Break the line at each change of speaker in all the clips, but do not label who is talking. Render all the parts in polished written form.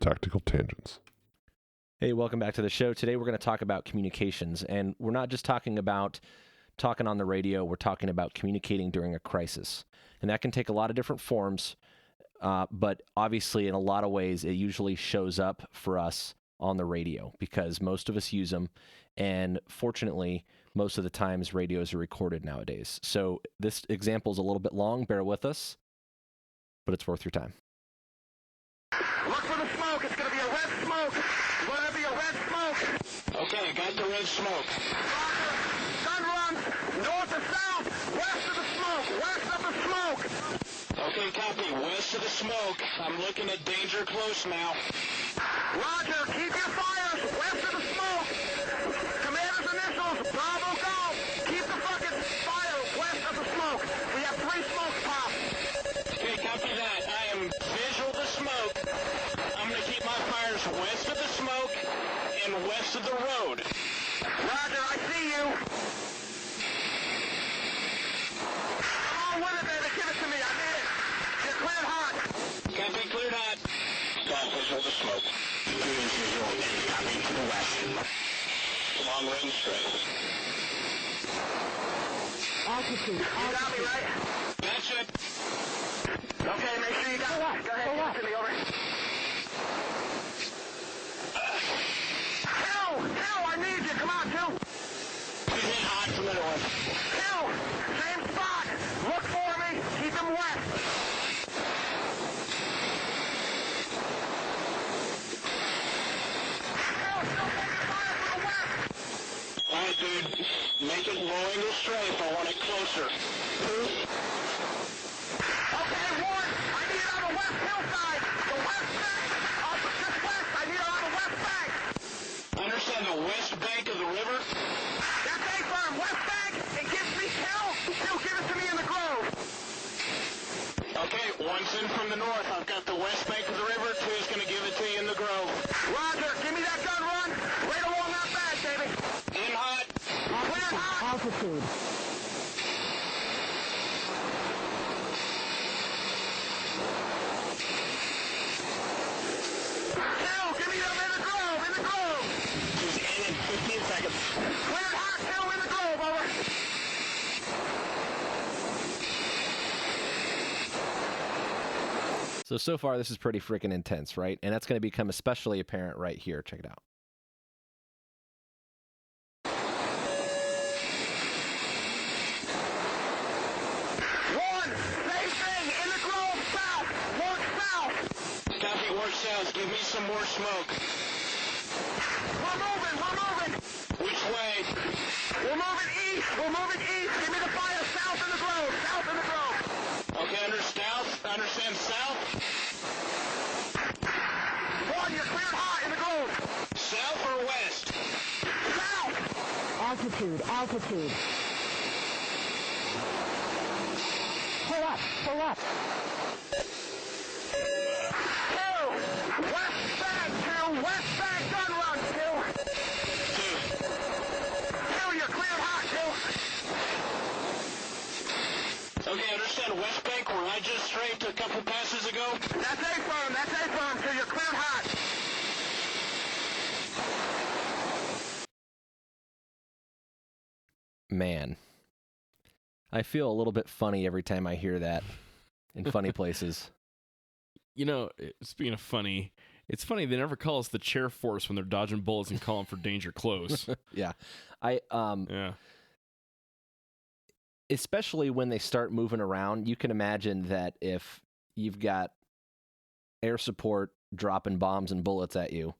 Tactical Tangents.
Hey, welcome back to the show. Today we're going to talk about communications, and we're not just talking about talking on the radio, we're talking about communicating during a crisis. And that can take a lot of different forms, but obviously in a lot of ways it usually shows up for us on the radio because most of us use them, and fortunately, most of the times radios are recorded nowadays. So this example is a little bit long, bear with us, but it's worth your time.
Look for the smoke. It's going to be a red smoke. It's going to be a red smoke.
Okay, got the red smoke.
Roger. Gun runs north to south, west of the smoke, west of the smoke.
Okay, copy. West of the smoke. I'm looking at danger close now.
Roger. Keep your fires west of the smoke. Commander's initials, Bravo Golf. Keep the fucking fire west of the smoke. We have 3 smoke pops.
Okay, copy that. I am visual the smoke. I'm going to keep my fires west of the smoke and west of the road.
Roger, I see you. Come on with it, baby. Give it to me. I need it. You're cleared hot.
Copy, cleared hot. Got visual the smoke. Visual, copy to the west. Long range straight.
You got me, right?
That's it.
Okay, make sure you got it. Go ahead, give it to me, over. Hill, I need you. Come on, Hill.
He's in hot from the north.
Hill, same spot. Look for me. Keep him west. Hill, still taking fire from the west.
All right, dude. Make it low angle strafe. I want it closer.
Okay, one. I need it on the west hillside. The west bank. Just west. I need it on the west bank.
Understand the west bank of the river?
That's A-firm. West bank. It gives me Hill. Hill, give it to me in the grove.
Okay, one's in from the north. I've got the west bank of the river. Two's going to give it to you in the grove.
Roger. Give me that gun run. Right along that bag, baby.
In hot.
Clear hot.
Altitude.
Hill, give me them in the grove. In the grove.
She's in 15 seconds.
Cleared hot. Hill in the grove. Over.
So far, this is pretty freaking intense, right? And that's going to become especially apparent right here. Check it out.
One. Same thing. In the grove. South. Work south.
Copy, work south. Give me some more smoke.
We're moving.
Which way?
We're moving east. Give me the fire south in the grove.
Okay, understand south?
One, you're cleared hot in the grove.
South or west?
South.
Altitude. Pull up.
Two. West bank gun run, two. Two, you're cleared hot, two.
Okay, understand west bank where I just strafed a couple passes ago?
That's A-firm, two, you're cleared hot.
Man, I feel a little bit funny every time I hear that in funny places.
You know, speaking of funny, it's funny they never call us the chair force when they're dodging bullets and calling for danger close.
Yeah.
Yeah.
Especially when they start moving around, you can imagine that if you've got air support dropping bombs and bullets at you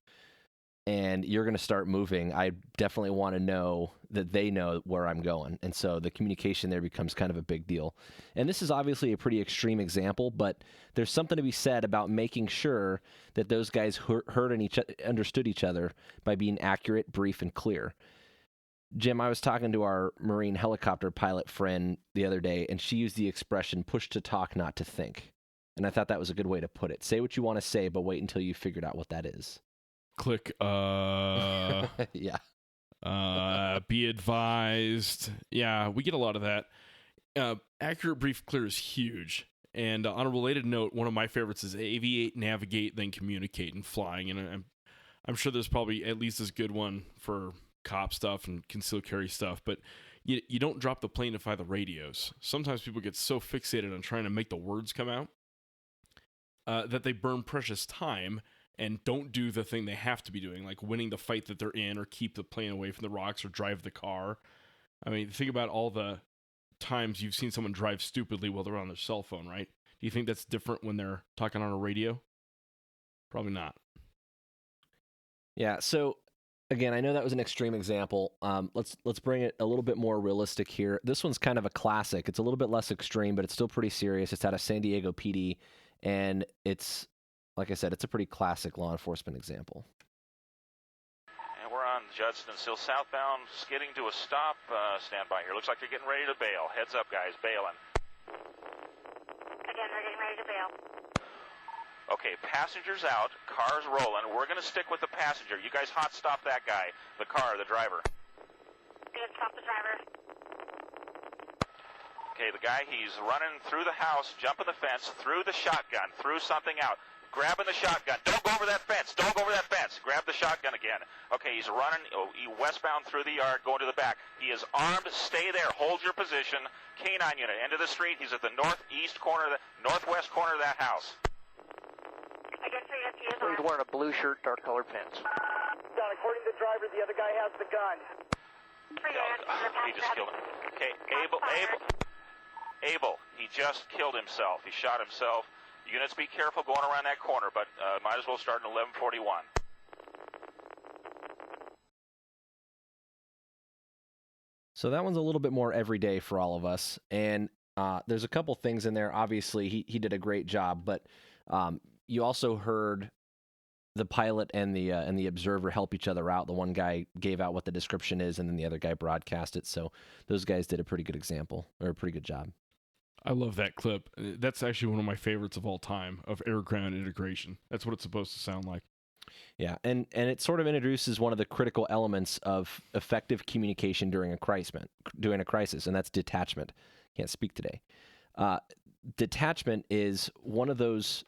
and you're going to start moving, I definitely want to know that they know where I'm going. And so the communication there becomes kind of a big deal. And this is obviously a pretty extreme example, but there's something to be said about making sure that those guys heard and understood each other by being accurate, brief, and clear. Jim, I was talking to our Marine helicopter pilot friend the other day, and she used the expression push to talk, not to think. And I thought that was a good way to put it. Say what you want to say, but wait until you figured out what that is.
Click,
Yeah.
Be advised. Yeah, we get a lot of that. Accurate, brief, clear is huge. And on a related note, one of my favorites is aviate, navigate, then communicate and flying. And I'm sure there's probably at least as good one for cop stuff and concealed carry stuff, but you don't drop the plane to fly the radios. Sometimes people get so fixated on trying to make the words come out that they burn precious time and don't do the thing they have to be doing, like winning the fight that they're in or keep the plane away from the rocks or drive the car. I mean, think about all the times you've seen someone drive stupidly while they're on their cell phone, right? Do you think that's different when they're talking on a radio? Probably not.
Yeah. So again, I know that was an extreme example. Let's bring it a little bit more realistic here. This one's kind of a classic. It's a little bit less extreme, but it's still pretty serious. It's out of San Diego PD, and it's, like I said, it's a pretty classic law enforcement example.
And we're on Judson, still southbound, skidding to a stop. Stand by here. Looks like they're getting ready to bail. Heads up, guys, bailing.
Again, we're getting ready to bail.
Okay, passengers out, cars rolling. We're going to stick with the passenger. You guys hot stop that guy, the car, the driver.
Good, stop the driver.
Okay, the guy, he's running through the house, jumping the fence, threw the shotgun, threw something out, grabbing the shotgun. Don't go over that fence. Don't go over that fence. Grab the shotgun again. Okay, he's running westbound through the yard, going to the back. He is armed. Stay there. Hold your position. K-9 unit, end of the street. He's at the northwest corner of that house.
Again, so yes, he is armed.
He's wearing a blue shirt, dark colored pants.
Don, according to the driver, the other guy has the gun.
He just killed him. Okay, Abel, he just killed himself. He shot himself. Units, be careful going around that corner, but might as well start in 1141.
So that one's a little bit more everyday for all of us, and there's a couple things in there. Obviously, he did a great job, but you also heard the pilot and the observer help each other out. The one guy gave out what the description is, and then the other guy broadcast it. So those guys did a pretty good example, or a pretty good job.
I love that clip. That's actually one of my favorites of all time, of air-ground integration. That's what it's supposed to sound like.
Yeah, and it sort of introduces one of the critical elements of effective communication during a crisis, and that's detachment. Can't speak today. Detachment is one of those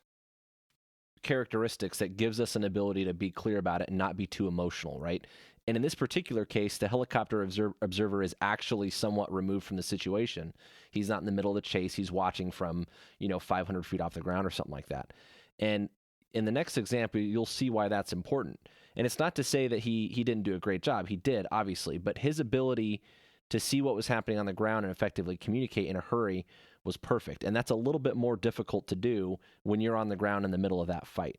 characteristics that gives us an ability to be clear about it and not be too emotional, right? And in this particular case, the helicopter observer is actually somewhat removed from the situation. He's not in the middle of the chase. He's watching from, 500 feet off the ground or something like that. And in the next example, you'll see why that's important. And it's not to say that he didn't do a great job. He did, obviously. But his ability to see what was happening on the ground and effectively communicate in a hurry was perfect. And that's a little bit more difficult to do when you're on the ground in the middle of that fight.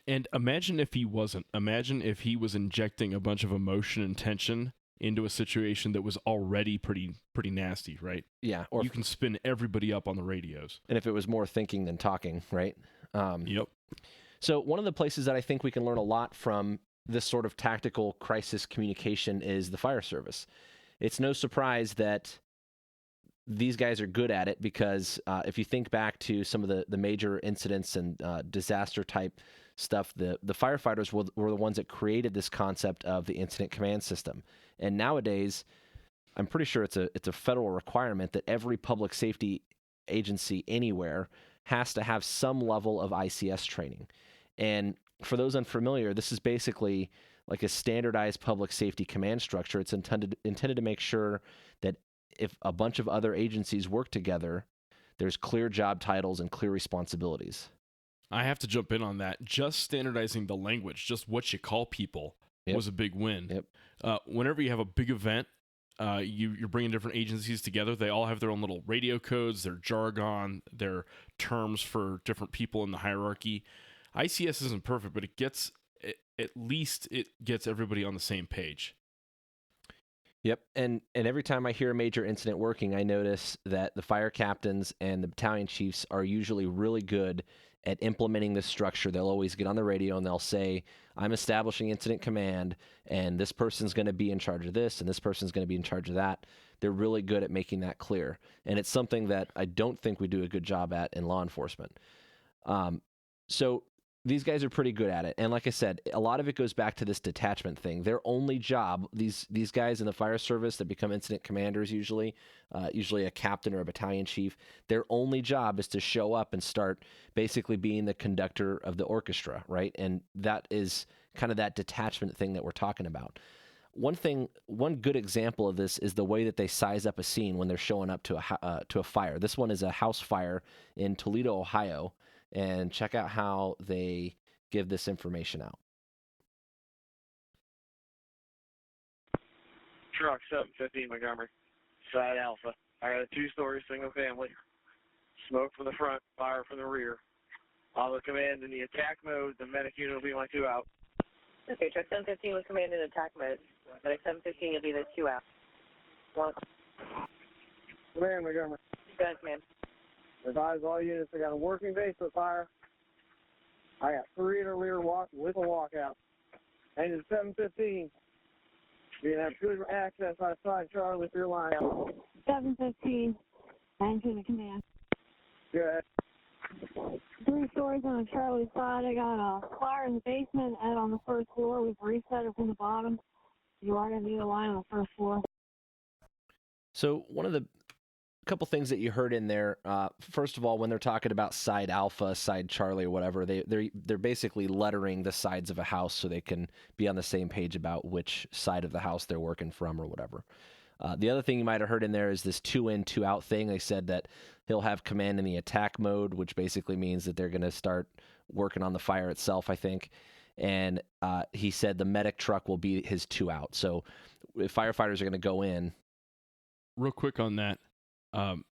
And imagine if he wasn't. Imagine if he was injecting a bunch of emotion and tension into a situation that was already pretty nasty, right?
Yeah. Or
you can spin everybody up on the radios.
And if it was more thinking than talking, right?
Yep.
So one of the places that I think we can learn a lot from this sort of tactical crisis communication is the fire service. It's no surprise that these guys are good at it because if you think back to some of the major incidents and disaster type stuff, the firefighters were the ones that created this concept of the incident command system. And nowadays, I'm pretty sure it's a federal requirement that every public safety agency anywhere has to have some level of ICS training. And for those unfamiliar, this is basically like a standardized public safety command structure. It's intended to make sure that if a bunch of other agencies work together, there's clear job titles and clear responsibilities.
I have to jump in on that. Just standardizing the language, just what you call people, was a big win.
Yep.
Whenever you have a big event, you're bringing different agencies together. They all have their own little radio codes, their jargon, their terms for different people in the hierarchy. ICS isn't perfect, but at least it gets everybody on the same page.
Yep, and every time I hear a major incident working, I notice that the fire captains and the battalion chiefs are usually really good at implementing this structure. They'll always get on the radio and they'll say, I'm establishing incident command, and this person's going to be in charge of this, and this person's going to be in charge of that. They're really good at making that clear, and it's something that I don't think we do a good job at in law enforcement. So These guys are pretty good at it. And like I said, a lot of it goes back to this detachment thing. Their only job, these guys in the fire service that become incident commanders usually a captain or a battalion chief, their only job is to show up and start basically being the conductor of the orchestra, right? And that is kind of that detachment thing that we're talking about. One good example of this is the way that they size up a scene when they're showing up to a fire. This one is a house fire in Toledo, Ohio. And check out how they give this information out.
Truck 715 Montgomery, side Alpha. I got a 2-story single family. Smoke from the front, fire from the rear. I'll command in the attack mode. The medic unit will be my 2 out.
Okay, truck 715 was command in attack mode. Medic 715 will be the 2 out. 1.
Command Montgomery.
Go ahead, command.
Advise all units I got a working base with fire. I got 3 in the rear walk with a walkout. Engine 715. You have good access outside Charlie for your line.
715. Engine to command.
Go ahead.
3 stories on the Charlie side. I got a fire in the basement and on the first floor. We've reset it from the bottom. You are going to need a line on the first floor.
So one of the couple things that you heard in there, first of all, when they're talking about side Alpha, side Charlie, or whatever, they're basically lettering the sides of a house so they can be on the same page about which side of the house they're working from or whatever. The other thing you might have heard in there is this 2 in, 2 out thing. They said that he'll have command in the attack mode, which basically means that they're going to start working on the fire itself, I think. And he said the medic truck will be his 2 out. So if firefighters are going to go in.
Real quick on that.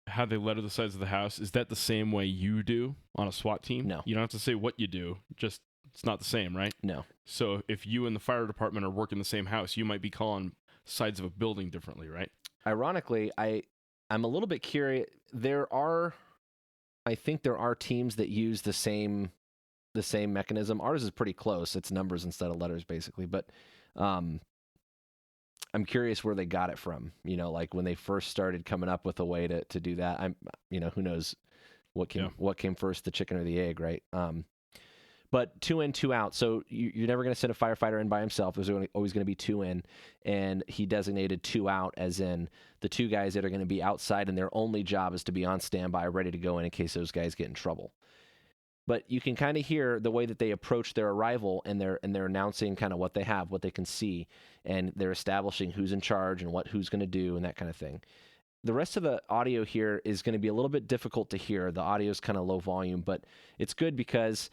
How they letter the sides of the house, is that the same way you do on a SWAT team?
No.
You don't have to say what you do, just it's not the same, right?
No.
So if you and the fire department are working the same house, you might be calling sides of a building differently, right?
Ironically, I'm a little bit curious. I think there are teams that use the same mechanism. Ours is pretty close. It's numbers instead of letters, basically. But I'm curious where they got it from. You know, like when they first started coming up with a way to do that. Who knows what came first, the chicken or the egg, right? But 2 in, 2 out. So you're never going to send a firefighter in by himself. There's always going to be 2 in, and he designated 2 out, as in the 2 guys that are going to be outside, and their only job is to be on standby, ready to go in case those guys get in trouble. But you can kind of hear the way that they approach their arrival, and they're announcing kind of what they have, what they can see, and they're establishing who's in charge and who's going to do and that kind of thing. The rest of the audio here is going to be a little bit difficult to hear. The audio is kind of low volume, but it's good because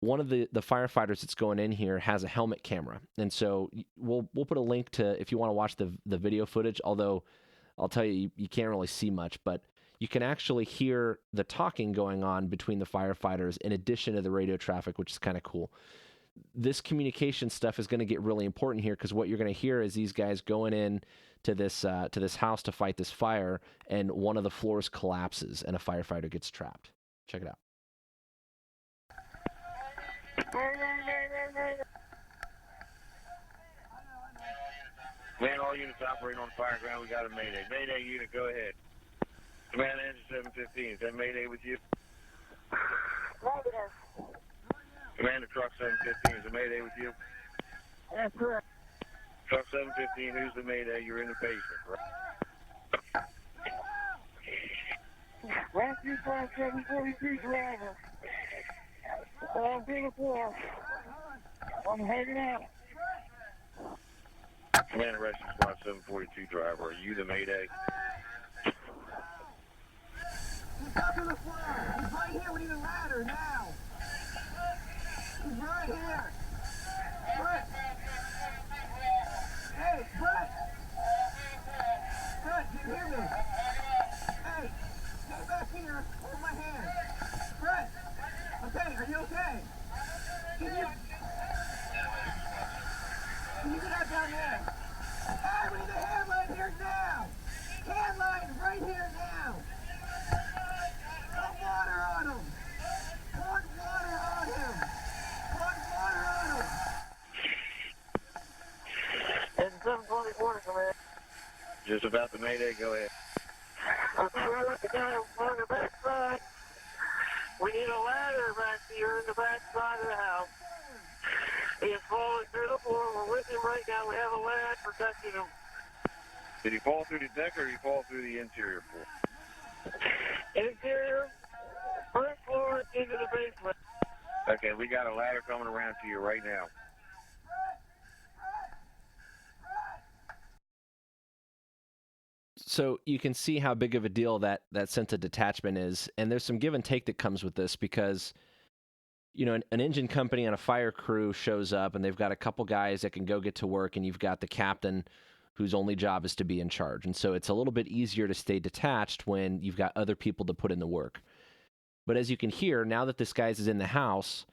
one of the firefighters that's going in here has a helmet camera. And so we'll put a link to, if you want to watch the video footage, although I'll tell you can't really see much, but you can actually hear the talking going on between the firefighters in addition to the radio traffic, which is kind of cool. This communication stuff is going to get really important here because what you're going to hear is these guys going in to this house to fight this fire, and one of the floors collapses and a firefighter gets trapped. Check it out.
Man, all units operating on fire ground. We got a Mayday. Mayday unit, go ahead. Command engine 715. Is that Mayday with you?
Negative.
Commander truck 715. Is it Mayday with you?
That's correct.
Truck 715. Who's the Mayday? You're in the basement, right?
Rescue truck 742 driver. Big four. I'm heading out.
Commander Rescue Squad 742 driver. Are you the Mayday?
He's up in the fire. He's right here. We need a ladder now. He's right here. Brett. Hey, Brett. Brett, can you hear me? Hey, get back here. Hold my hand. Brett. Okay, are you okay? Can you get out down there? Hey, we need a hand line here now. Hand line right here now. Put water on him! Put water on him! Put water on him!
Engine 724, command. Just about the Mayday, go ahead.
I'm trying to get down on the backside.
We need a ladder back here in the back side of the house. He is falling through the floor. We're with him right now. We have a ladder protecting him.
Did he fall through the deck or did he fall through the interior floor?
Interior, first floor into the basement.
Okay, we got a ladder coming around to you right now.
So you can see how big of a deal that sense of detachment is, and there's some give and take that comes with this because, you know, an engine company and a fire crew shows up and they've got a couple guys that can go get to work, and you've got the captain whose only job is to be in charge. And so it's a little bit easier to stay detached when you've got other people to put in the work. But as you can hear, now that this guy's is in the house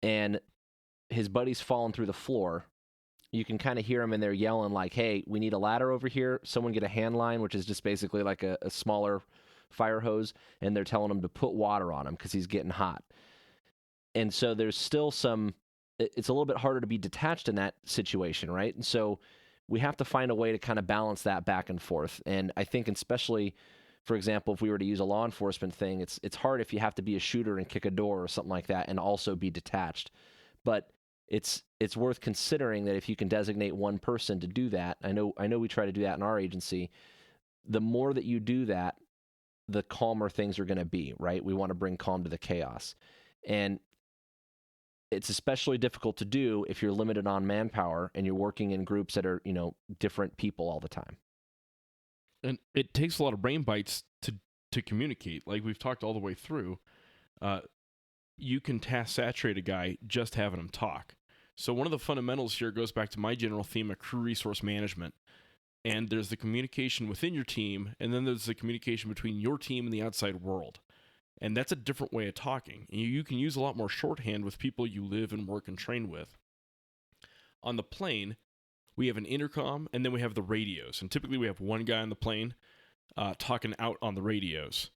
and his buddy's fallen through the floor, you can kind of hear him in there yelling like, hey, we need a ladder over here. Someone get a hand line, which is just basically like a smaller fire hose. And they're telling him to put water on him because he's getting hot. And so there's still it's a little bit harder to be detached in that situation, right? And so we have to find a way to kind of balance that back and forth. And I think especially, for example, if we were to use a law enforcement thing, it's hard if you have to be a shooter and kick a door or something like that and also be detached. But it's worth considering that if you can designate one person to do that, I know we try to do that in our agency, the more that you do that, the calmer things are going to be, right? We want to bring calm to the chaos. And it's especially difficult to do if you're limited on manpower and you're working in groups that are, you know, different people all the time.
And it takes a lot of brain bites to communicate. Like we've talked all the way through, you can task saturate a guy just having him talk. So one of the fundamentals here goes back to my general theme of crew resource management. And there's the communication within your team, and then there's the communication between your team and the outside world. And that's a different way of talking. You can use a lot more shorthand with people you live and work and train with. On the plane, we have an intercom, and then we have the radios. And typically we have one guy on the plane talking out on the radios.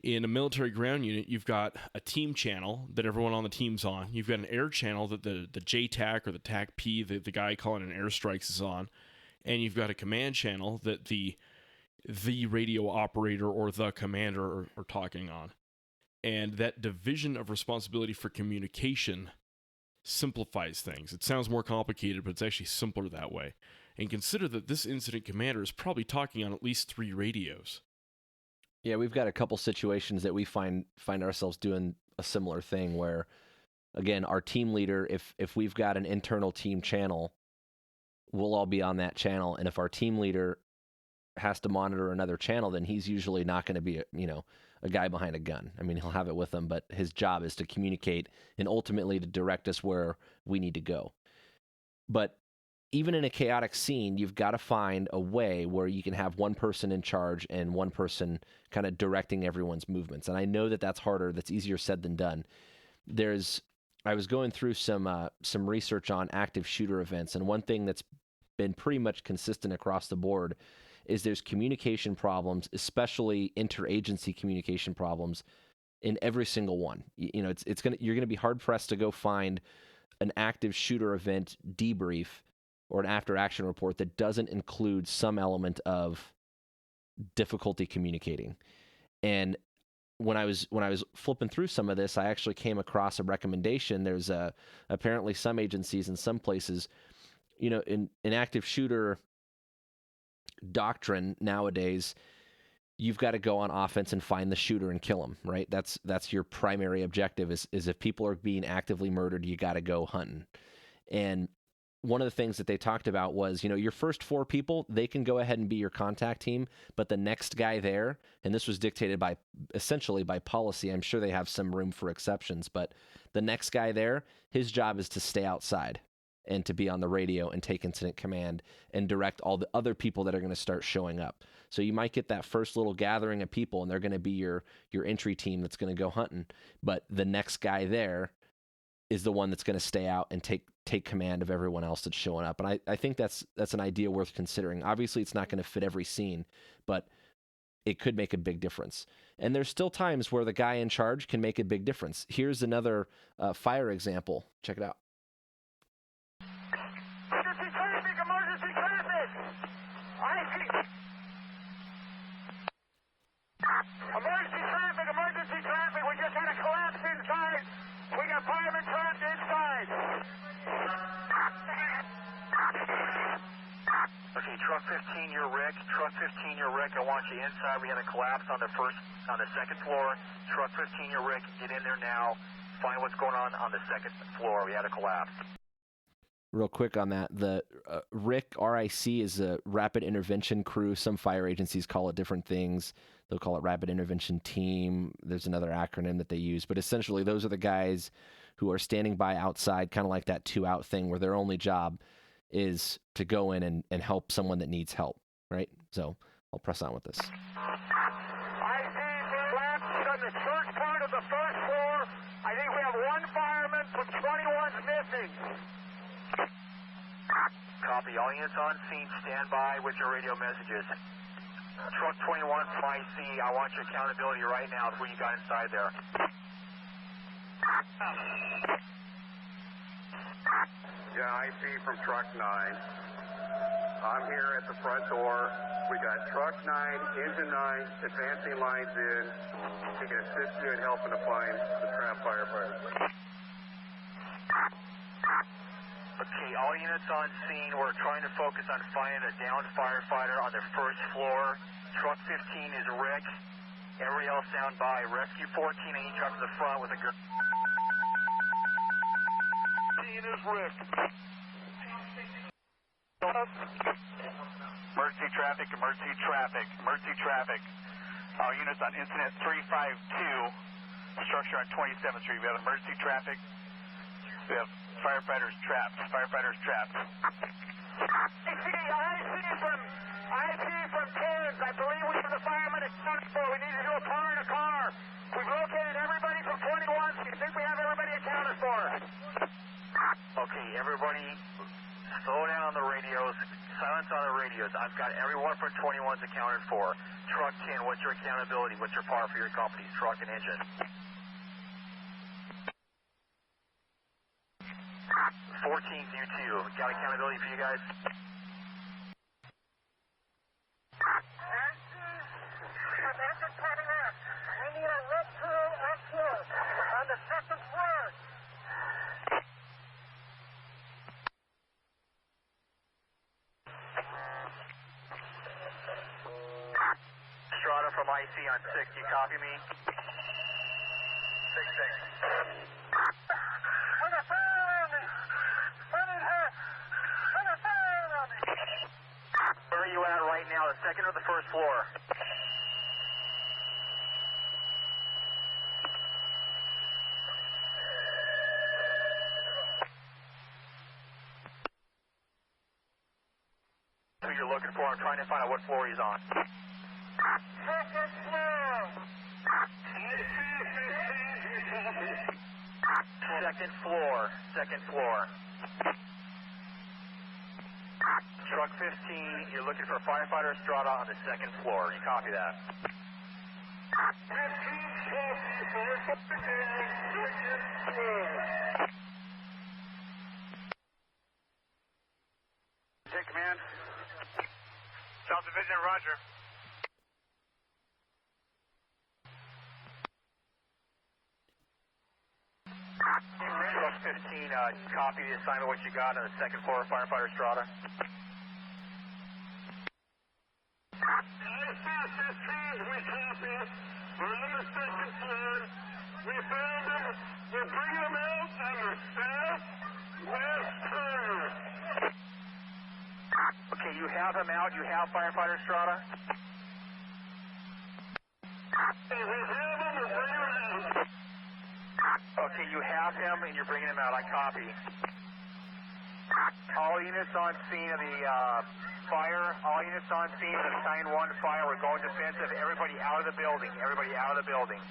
In a military ground unit, you've got a team channel that everyone on the team's on. You've got an air channel that the JTAC or the TAC-P, the guy calling in airstrikes, is on. And you've got a command channel that the radio operator or the commander are talking on. And that division of responsibility for communication simplifies things. It sounds more complicated, but it's actually simpler that way. And consider that this incident commander is probably talking on at least 3 radios.
Yeah, we've got a couple situations that we find ourselves doing a similar thing where, again, our team leader, if we've got an internal team channel, we'll all be on that channel. And if our team leader has to monitor another channel, then he's usually not going to be, a guy behind a gun. I mean, he'll have it with him, but his job is to communicate and ultimately to direct us where we need to go. But even in a chaotic scene, you've got to find a way where you can have one person in charge and one person kind of directing everyone's movements. And I know that that's harder. That's easier said than done. I was going through some research on active shooter events, and one thing that's been pretty much consistent across the board is there's communication problems, especially interagency communication problems, in every single one. You're gonna be hard pressed to go find an active shooter event debrief or an after action report that doesn't include some element of difficulty communicating. And when I was flipping through some of this, I actually came across a recommendation. There's apparently some agencies in some places, in active shooter doctrine nowadays, you've got to go on offense and find the shooter and kill him, right? That's your primary objective is if people are being actively murdered, you got to go hunting. And one of the things that they talked about was, your first 4 people, they can go ahead and be your contact team, but the next guy there, and this was dictated essentially by policy, I'm sure they have some room for exceptions, but the next guy there, his job is to stay outside and to be on the radio and take incident command and direct all the other people that are going to start showing up. So you might get that first little gathering of people, and they're going to be your entry team that's going to go hunting, but the next guy there is the one that's going to stay out and take command of everyone else that's showing up. And I think that's an idea worth considering. Obviously, it's not going to fit every scene, but it could make a big difference. And there's still times where the guy in charge can make a big difference. Here's another fire example. Check it out.
Emergency traffic! Emergency traffic! Emergency traffic! Emergency traffic! We just had a collapse
15, you're Rick. Truck 15, you're Rick. I want you inside. We had a collapse on the second floor. Truck 15, you're Rick. Get in there now. Find what's going on the second floor. We had a collapse.
Real quick on that, the RIC, R-I-C, is a Rapid Intervention Crew. Some fire agencies call it different things. They'll call it Rapid Intervention Team. There's another acronym that they use. But essentially, those are the guys who are standing by outside, kind of like that 2-out thing, where their only job is to go in and help someone that needs help, right? So I'll press on with this.
I see collapse on the first part of the first floor. I think we have one fireman, but 21's missing. Copy. All units on scene. Stand by with your radio messages. Truck 21 from IC, I want your accountability right now of who you got inside there.
Yeah, IC from Truck 9. I'm here at the front door. We got Truck 9, Engine 9, advancing lines in. We can assist you in helping to find the trapped firefighters.
Okay, all units on scene. We're trying to focus on finding a downed firefighter on the first floor. Truck 15 is Rick. Everybody else sound by. Rescue 14, I need you up to the front with a girl. 15 is Rick. Emergency traffic, emergency traffic, emergency traffic. All units on incident 352, structure on 27th Street. We have emergency traffic. We have firefighters trapped. Firefighters trapped. I see from Cairns. I believe we have the firemen at Sunspur. We need to do a car in a car. We've located everybody from 21. We think we have everybody accounted for. Okay, everybody, slow down on the radios. Silence on the radios. I've got everyone from 21's accounted for. Truck 10, what's your accountability? What's your power for your companies? Truck and engine. 14's you too. Got accountability for you guys? We need a red crew up here on the second floor. Strata from IC on 6. You copy me? 6-6. Where are you at right now, the second or the first floor? Who you're looking for, I'm trying to find out what floor he's on. Second floor! Second floor, second floor. Truck 15, you're looking for firefighter Estrada on the second floor. You copy that?
Take command.
South Division, roger. Truck 15, copy the assignment, what you got on the second floor of firefighter Estrada. We copy. We're on the second floor. We found them. We're bringing them out on the southwest corner. Okay, you have him out. You have firefighter Estrada? We have him. We're bringing him out. Okay, you have him and you're bringing him out. I copy. All units on scene of the fire. All units on scene of the Sign 1 fire. We're going defensive. Everybody out of the building. Everybody out of the building.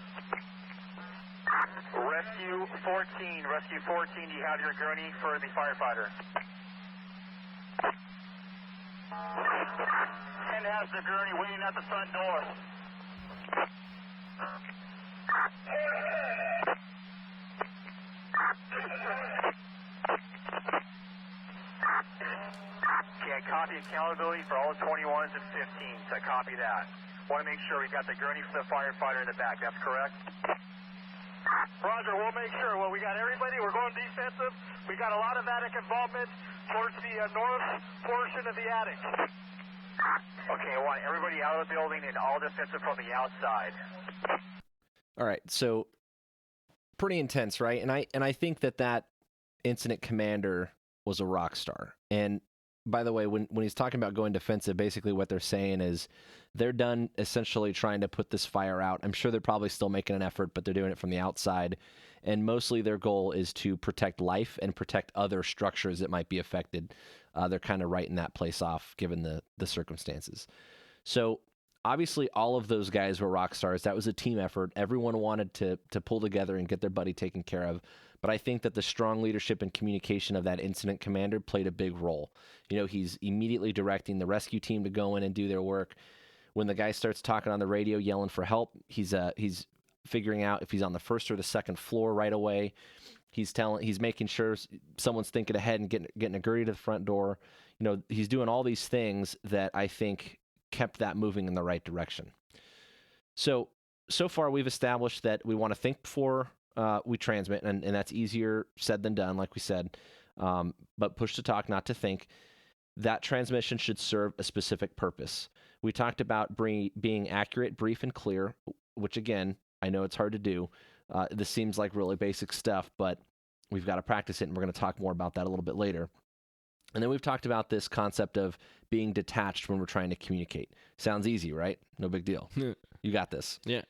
Rescue 14. Rescue 14, do you have your gurney for the firefighter? 10 has the gurney waiting at the front door. Okay, I copy accountability for all the 21s and 15s. I copy that. Want to make sure we got the gurney for the firefighter in the back. That's correct? Roger, we'll make sure. Well, we got everybody. We're going defensive. We got a lot of attic involvement towards the north portion of the attic. Okay, I want everybody out of the building and all defensive from the outside.
All right, so pretty intense, right? And I think that incident commander was a rock star. And by the way, when he's talking about going defensive, basically what they're saying is they're done essentially trying to put this fire out. I'm sure they're probably still making an effort, but they're doing it from the outside. And mostly their goal is to protect life and protect other structures that might be affected. They're kind of writing that place off given the circumstances. So obviously all of those guys were rock stars. That was a team effort. Everyone wanted to pull together and get their buddy taken care of. But I think that the strong leadership and communication of that incident commander played a big role. You know, he's immediately directing the rescue team to go in and do their work. When the guy starts talking on the radio, yelling for help, he's figuring out if he's on the first or the second floor right away. He's making sure someone's thinking ahead and getting a Gertie to the front door. You know, he's doing all these things that I think kept that moving in the right direction. So far we've established that we want to think before we transmit, and that's easier said than done, like we said. But push to talk, not to think. That transmission should serve a specific purpose. We talked about being accurate, brief, and clear, which again, I know it's hard to do. This seems like really basic stuff, but we've got to practice it, and we're going to talk more about that a little bit later. And then we've talked about this concept of being detached when we're trying to communicate. Sounds easy, right? No big deal. You got this.
Yeah,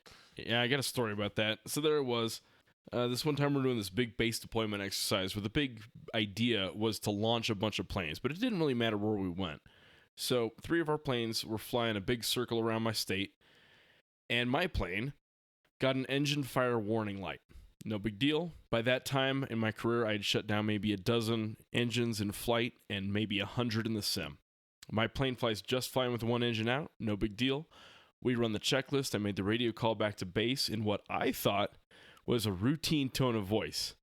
I got a story about that. So there it was. This one time we're doing this big base deployment exercise where the big idea was to launch a bunch of planes, but it didn't really matter where we went. So 3 of our planes were flying a big circle around my state, and my plane got an engine fire warning light. No big deal. By that time in my career, I had shut down maybe a dozen engines in flight and maybe 100 in the sim. My plane flies just fine with one engine out. No big deal. We run the checklist. I made the radio call back to base in what I thought was a routine tone of voice.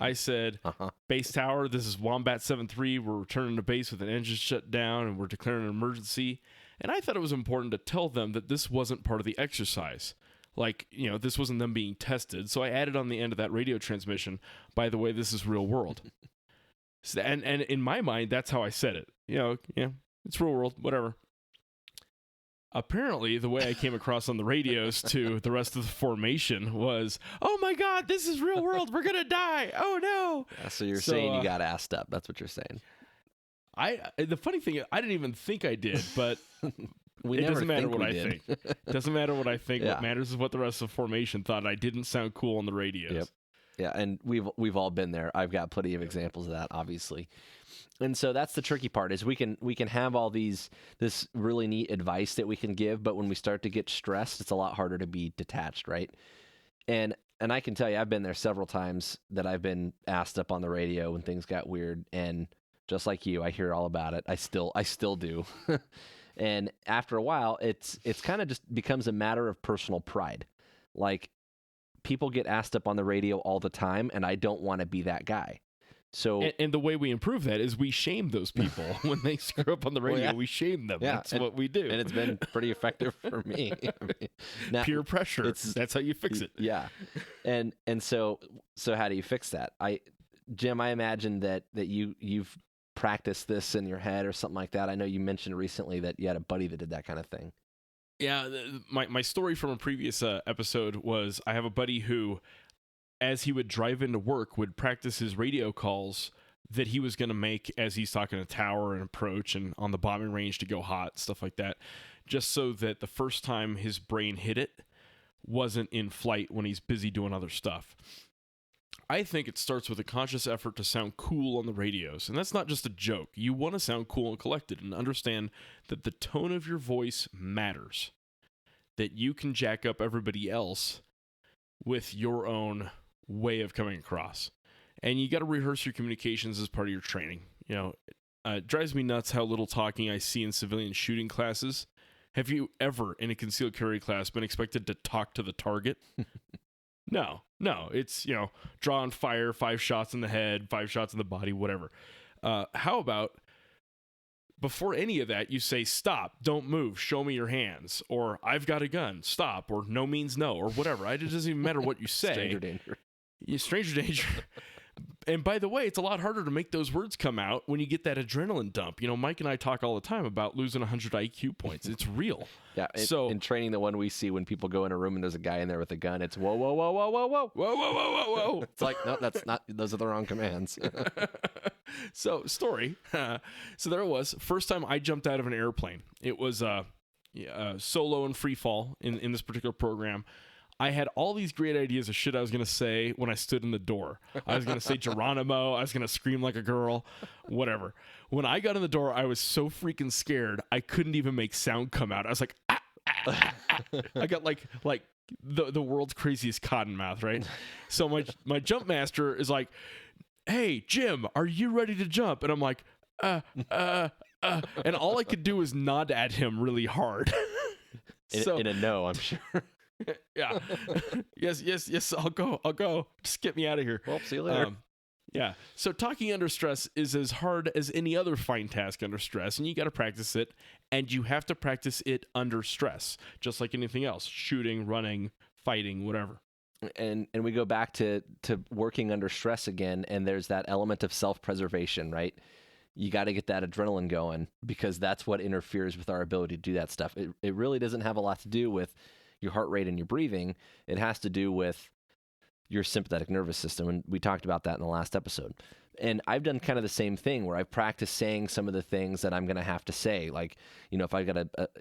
I said, Base Tower, this is Wombat 7-3. We're returning to base with an engine shut down and we're declaring an emergency. And I thought it was important to tell them that this wasn't part of the exercise. Like, you know, this wasn't them being tested. So I added on the end of that radio transmission, by the way, this is real world. And in my mind, that's how I said it. You know, yeah, it's real world, whatever. Apparently, the way I came across on the radios to the rest of the formation was, oh my God, this is real world. We're going to die. Oh no.
Yeah, so you're saying you got assed up. That's what you're saying.
The funny thing is, I didn't even think I did, but it doesn't matter what I think. It doesn't matter what I think. Yeah. What matters is what the rest of the formation thought. I didn't sound cool on the radios.
Yep. Yeah, and we've all been there. I've got plenty of examples of that, obviously. And so that's the tricky part is we can have all this really neat advice that we can give, but when we start to get stressed, it's a lot harder to be detached, right? And I can tell you, I've been there several times that I've been asked up on the radio when things got weird, and just like you, I hear all about it. I still do. And after a while, it's kind of just becomes a matter of personal pride. Like, people get asked up on the radio all the time, and I don't want to be that guy. So,
and the way we improve that is we shame those people when they screw up on the radio. Well, yeah. We shame them. Yeah, that's what we do, and
it's been pretty effective for me. I mean, now,
peer pressure. That's how you fix it.
Yeah, and so how do you fix that? Jim, I imagine that you've practiced this in your head or something like that. I know you mentioned recently that you had a buddy that did that kind of thing.
Yeah, my story from a previous episode was I have a buddy who, as he would drive into work, would practice his radio calls that he was going to make as he's talking to tower and approach and on the bombing range to go hot, stuff like that, just so that the first time his brain hit it wasn't in flight when he's busy doing other stuff. I think it starts with a conscious effort to sound cool on the radios, and that's not just a joke. You want to sound cool and collected and understand that the tone of your voice matters, that you can jack up everybody else with your own way of coming across. And you got to rehearse your communications as part of your training. You know, it drives me nuts how little talking I see in civilian shooting classes. Have you ever, in a concealed carry class, been expected to talk to the target? No. It's, draw and fire, 5 shots in the head, 5 shots in the body, whatever. How about before any of that, you say, stop, don't move, show me your hands, or I've got a gun, stop, or no means no, or whatever. It doesn't even matter what you say.
Stranger danger.
Stranger danger. And by the way, it's a lot harder to make those words come out when you get that adrenaline dump. You know, Mike and I talk all the time about losing 100 IQ points. It's real.
Yeah.
So
in training, the one we see when people go in a room and there's a guy in there with a gun, it's whoa, whoa, whoa, whoa, whoa, whoa,
whoa, whoa, whoa, whoa, whoa.
It's like, no, that's not. Those are the wrong commands.
So story. So there it was. First time I jumped out of an airplane. It was solo and free fall in this particular program. I had all these great ideas of shit I was going to say when I stood in the door. I was going to say Geronimo. I was going to scream like a girl, whatever. When I got in the door, I was so freaking scared, I couldn't even make sound come out. I was like, ah, ah, ah, ah. I got like the world's craziest cotton mouth, right? So my jump master is like, hey, Jim, are you ready to jump? And I'm like, and all I could do was nod at him really hard.
In a no, I'm sure.
Yeah. yes. I'll go. Just get me out of here.
Well, see you later.
Yeah. So talking under stress is as hard as any other fine task under stress, and you got to practice it, and you have to practice it under stress, just like anything else: shooting, running, fighting, whatever.
And we go back to working under stress again, and there's that element of self-preservation, right? You got to get that adrenaline going because that's what interferes with our ability to do that stuff. It really doesn't have a lot to do with your heart rate and your breathing. It has to do with your sympathetic nervous system, and we talked about that in the last episode. And I've done kind of the same thing where I've practiced saying some of the things that I'm going to have to say, like, you know,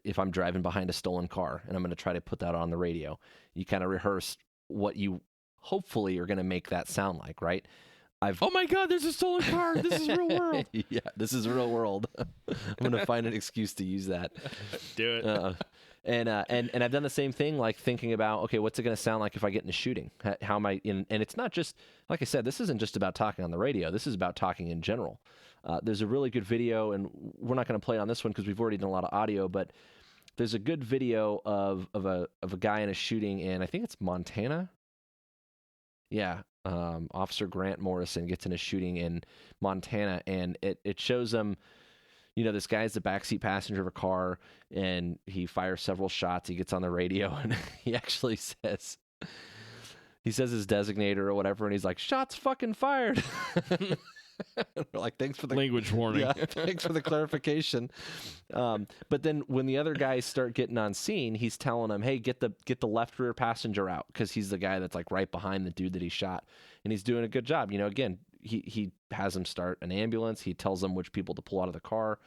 if I'm driving behind a stolen car and I'm going to try to put that on the radio, you kind of rehearse what you hopefully are going to make that sound like, right?
Oh my God, there's a stolen car. This is real world.
Yeah, this is real world. I'm going to find an excuse to use that.
Do it.
And I've done the same thing, like thinking about, okay, what's it going to sound like if I get into shooting? How am I in? And it's not just, like I said, this isn't just about talking on the radio. This is about talking in general. There's a really good video, and we're not going to play it on this one because we've already done a lot of audio, but there's a good video of a guy in a shooting in, I think it's Montana. Yeah. Officer Grant Morrison gets in a shooting in Montana, and it shows him, you know, this guy's the backseat passenger of a car, and he fires several shots. He gets on the radio, and he actually says his designator or whatever, and he's like, "Shots fucking fired." We're like, thanks for the
language warning.
Yeah, thanks for the clarification. But then when the other guys start getting on scene, he's telling them, "Hey, get the left rear passenger out," because he's the guy that's like right behind the dude that he shot, and he's doing a good job. You know, again, he has them start an ambulance. He tells them which people to pull out of the car,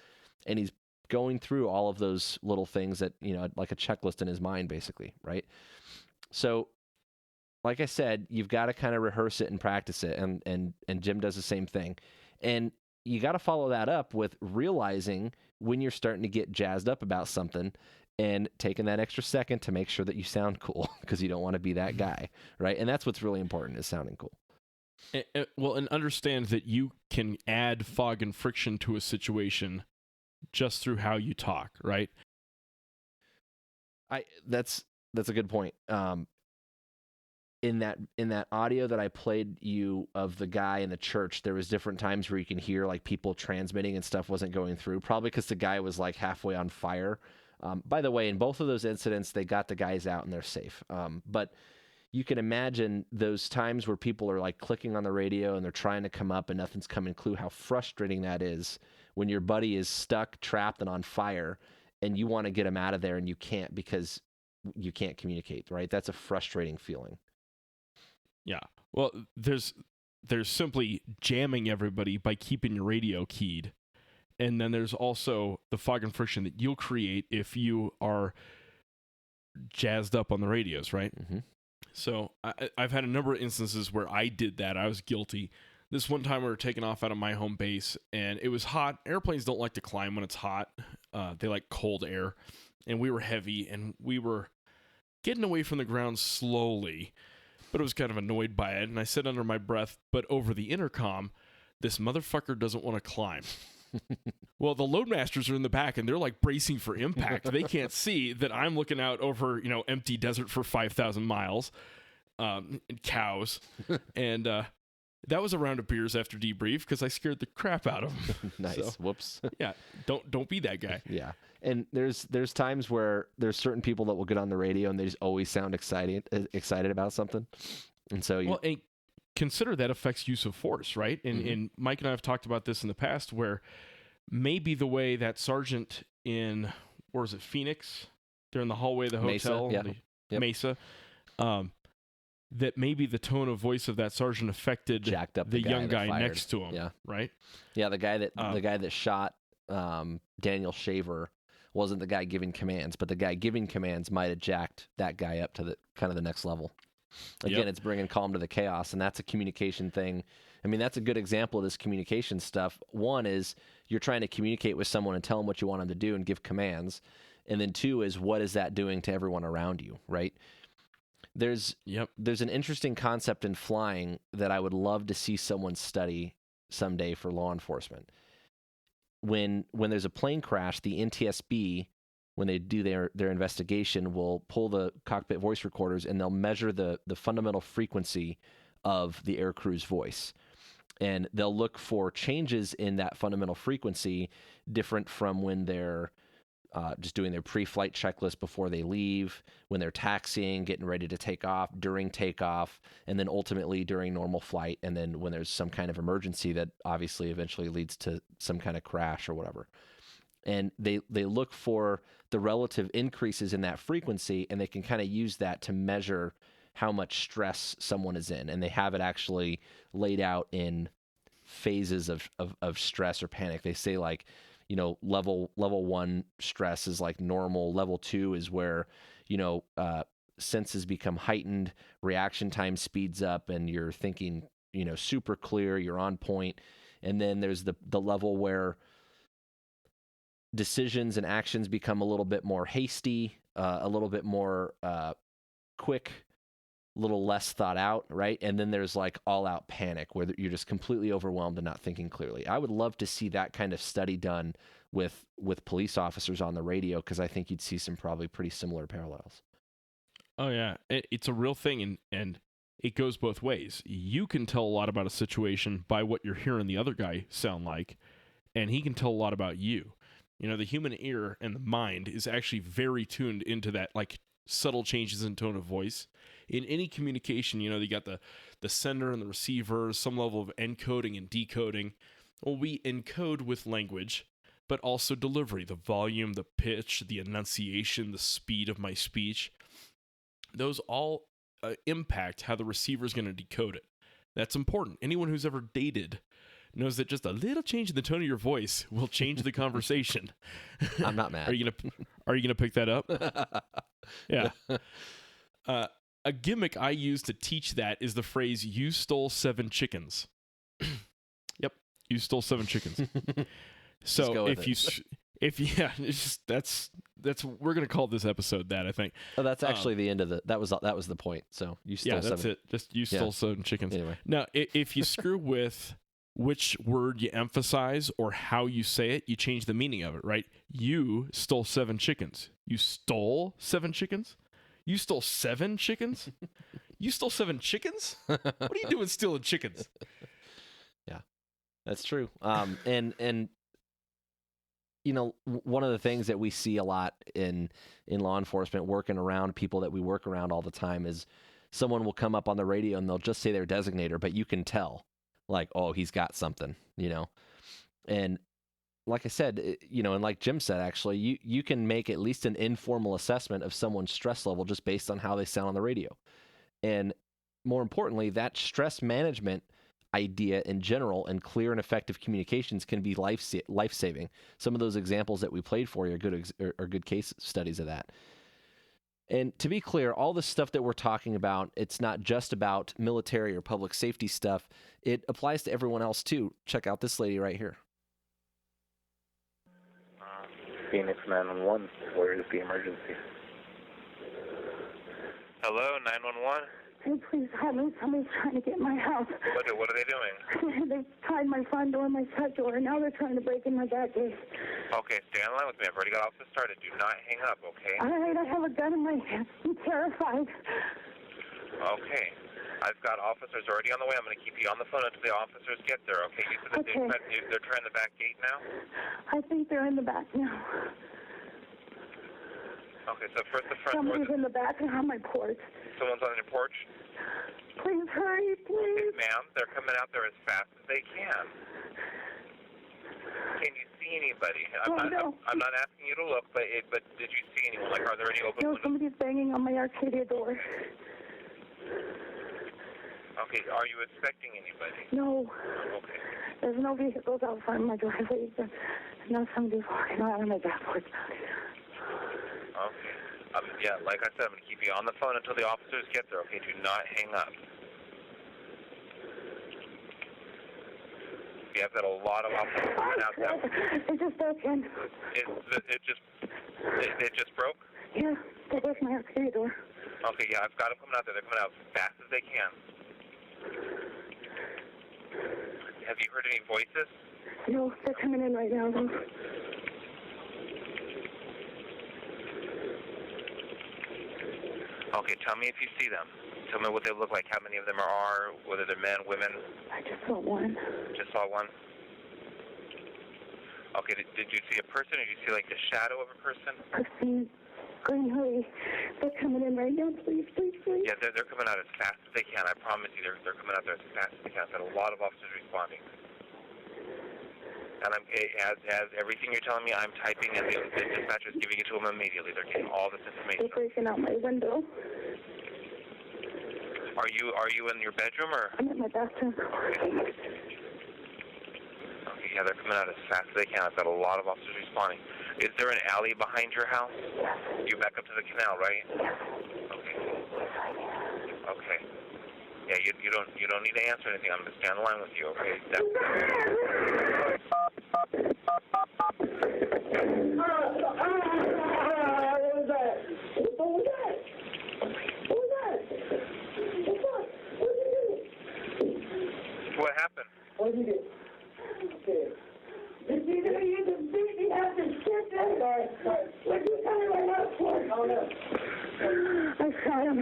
and he's going through all of those little things that, you know, like a checklist in his mind, basically, right? So, like I said, you've got to kind of rehearse it and practice it, and Jim does the same thing. And you got to follow that up with realizing when you're starting to get jazzed up about something and taking that extra second to make sure that you sound cool, because you don't want to be that guy, right? And that's what's really important, is sounding cool.
Well, and understand that you can add fog and friction to a situation just through how you talk, right?
That's a good point. In that audio that I played you of the guy in the church, there was different times where you can hear like people transmitting and stuff wasn't going through, probably because the guy was like halfway on fire. By the way, in both of those incidents, they got the guys out and they're safe. But you can imagine those times where people are like clicking on the radio and they're trying to come up and nothing's coming through, how frustrating that is when your buddy is stuck, trapped, and on fire, and you want to get him out of there and you can't because you can't communicate, right? That's a frustrating feeling.
Yeah. Well, there's simply jamming everybody by keeping your radio keyed. And then there's also the fog and friction that you'll create if you are jazzed up on the radios, right?
Mm-hmm.
So I've had a number of instances where I did that. I was guilty. This one time we were taking off out of my home base, and it was hot. Airplanes don't like to climb when it's hot. They like cold air. And we were heavy, and we were getting away from the ground slowly, but I was kind of annoyed by it. And I said under my breath, but over the intercom, this motherfucker doesn't want to climb. Well, the loadmasters are in the back, and they're like bracing for impact. They can't see that I'm looking out over, you know, empty desert for 5,000 miles, and cows. And that was a round of beers after debrief because I scared the crap out of them.
Nice.
So,
Whoops.
Yeah. Don't be that guy.
Yeah. And there's times where there's certain people that will get on the radio and they just always sound excited about something. And so
consider that affects use of force, right? And Mike and I have talked about this in the past, where maybe the way that sergeant in, or is it Phoenix? They're in the hallway of the hotel, Mesa. That maybe the tone of voice of that sergeant affected
Jacked up
the
guy
young
that
guy
fired.
next to him.
Yeah.
Right.
Yeah, the guy that shot Daniel Shaver wasn't the guy giving commands, but the guy giving commands might have jacked that guy up to the kind of the next level. Again, it's bringing calm to the chaos, and that's a communication thing. I mean, that's a good example of this communication stuff. One is you're trying to communicate with someone and tell them what you want them to do and give commands. And then two is, what is that doing to everyone around you, right? There's an interesting concept in flying that I would love to see someone study someday for law enforcement. When there's a plane crash, the NTSB, when they do their investigation, will pull the cockpit voice recorders and they'll measure the fundamental frequency of the air crew's voice. And they'll look for changes in that fundamental frequency different from when they're just doing their pre-flight checklist before they leave, when they're taxiing, getting ready to take off, during takeoff, and then ultimately during normal flight, and then when there's some kind of emergency that obviously eventually leads to some kind of crash or whatever. And they look for the relative increases in that frequency, and they can kind of use that to measure how much stress someone is in. And they have it actually laid out in phases of stress or panic. They say, like, you know, level 1 stress is like normal. Level 2 is where, you know, senses become heightened, reaction time speeds up, and you're thinking, you know, super clear, you're on point. And then there's the level where decisions and actions become a little bit more hasty, a little bit more quick, a little less thought out, right? And then there's like all-out panic where you're just completely overwhelmed and not thinking clearly. I would love to see that kind of study done with police officers on the radio, because I think you'd see some probably pretty similar parallels.
Oh, yeah. It's a real thing, and it goes both ways. You can tell a lot about a situation by what you're hearing the other guy sound like, and he can tell a lot about you. You know, the human ear and the mind is actually very tuned into that, like, subtle changes in tone of voice. In any communication, you know, you got the sender and the receiver, some level of encoding and decoding. Well, we encode with language, but also delivery, the volume, the pitch, the enunciation, the speed of my speech. Those all impact how the receiver is going to decode it. That's important. Anyone who's ever dated knows that just a little change in the tone of your voice will change the conversation.
I'm not mad.
Are you gonna pick that up? Yeah. A gimmick I use to teach that is the phrase, "You stole 7 chickens." Yep, you stole 7 chickens. So that's we're gonna call this episode that, I think.
Oh, that's actually the end of that was the point. So you stole 7.
That's it. Just you stole 7 chickens.
Anyway.
Now, if you screw with which word you emphasize or how you say it, you change the meaning of it, right? You stole 7 chickens. You stole 7 chickens? You stole 7 chickens? You stole 7 chickens? What are you doing stealing chickens?
Yeah, that's true. And you know, one of the things that we see a lot in law enforcement, working around people that we work around all the time, is someone will come up on the radio and they'll just say their designator, but you can tell, like, oh, he's got something, you know. And like I said, you know, and like Jim said, actually, you can make at least an informal assessment of someone's stress level just based on how they sound on the radio. And more importantly, that stress management idea in general and clear and effective communications can be life-saving. Some of those examples that we played for you are good case studies of that. And to be clear, all the stuff that we're talking about, it's not just about military or public safety stuff. It applies to everyone else too. Check out this lady right here.
Phoenix 911, where is the emergency?
Hello, 911.
Hey, please help me. Somebody's trying to get in my house.
What are they doing?
They've tried my front door, my side door, and now they're trying to break in my back gate.
Okay, stay on the line with me. I've already got all this started. Do not hang up, okay?
All right, I have a gun in my hand. I'm terrified.
Okay. I've got officers already on the way. I'm going to keep you on the phone until the officers get there, okay? You said that they're trying the back gate now?
I think they're in the back now.
Okay, so first the front door.
Somebody's in the back and on my porch.
Someone's on your porch?
Please hurry, please.
Ma'am, they're coming out there as fast as they can. Can you see anybody? I'm not asking you to look, but did you see anyone? Like, are there any open windows?
Somebody's banging on my Arcadia door.
Okay, are you expecting anybody?
No.
Okay.
There's no vehicles out front of my driveway. Now somebody's walking out of my dashboard.
Okay. Yeah, like I said, I'm going to keep you on the phone until the officers get there, okay? Do not hang up. We have got a lot of officers coming out there.
It just broke in.
It just broke?
Yeah, that was my Arcadia door.
Okay, yeah, I've got them coming out there. They're coming out as fast as they can. Have you heard any voices?
No, they're coming in right now, though.
Okay, tell me if you see them. Tell me what they look like, how many of them are, whether they're men, women.
I just saw one.
Just saw one? Okay, did you see a person, or did you see, like, the shadow of a person?
Person, green hoodie. They're coming in right now, please, please, please.
Yeah, they're coming out as fast as they can. I promise you, they're coming out there as fast as they can. I've got a lot of officers responding. And as everything you're telling me, I'm typing, and the dispatcher's giving it to them immediately. They're getting all this information.
They're breaking out my window.
Are you in your bedroom, or?
I'm in my bathroom.
Okay, yeah, they're coming out as fast as they can. I've got a lot of officers responding. Is there an alley behind your house?
Yes.
You're back up to the canal, right?
Yes.
Okay. Okay. Yeah, you don't need to answer anything. I'm gonna stay on the line with you, okay? What happened?
What did you do? Okay. Did you do you just beat me up and shit that? Sorry. What you coming right out for? Oh, no.
I shot him.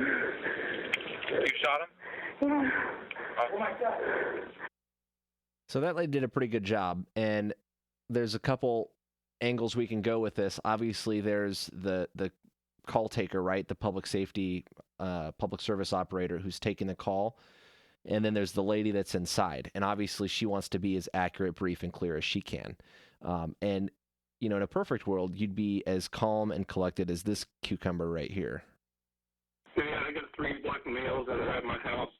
You shot him?
Yeah.
Oh, my God.
So that lady did a pretty good job, and there's a couple angles we can go with this. Obviously, there's the call taker, right? The public safety, public service operator who's taking the call. And then there's the lady that's inside. And obviously, she wants to be as accurate, brief, and clear as she can. And, you know, in a perfect world, you'd be as calm and collected as this cucumber right here.
Yeah, I got 3 black males that are at my house.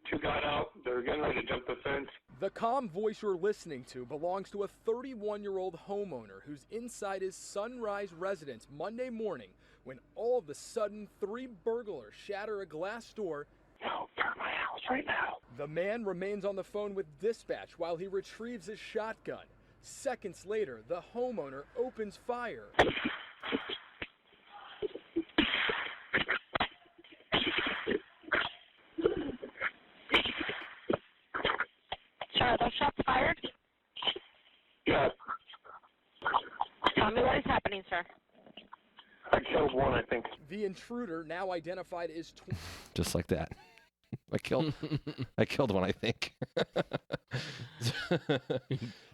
2 got out. They're getting ready to jump the fence.
The calm voice you're listening to belongs to a 31-year-old homeowner who's inside his Sunrise residence Monday morning when all of a sudden 3 burglars shatter a glass door.
No, they're at my house right now.
The man remains on the phone with dispatch while he retrieves his shotgun. Seconds later, the homeowner opens fire.
Sir, are those shots fired?
Yeah.
Tell me what is happening, sir.
I killed one, I think.
The intruder, now identified as...
Just like that. I killed one, I think.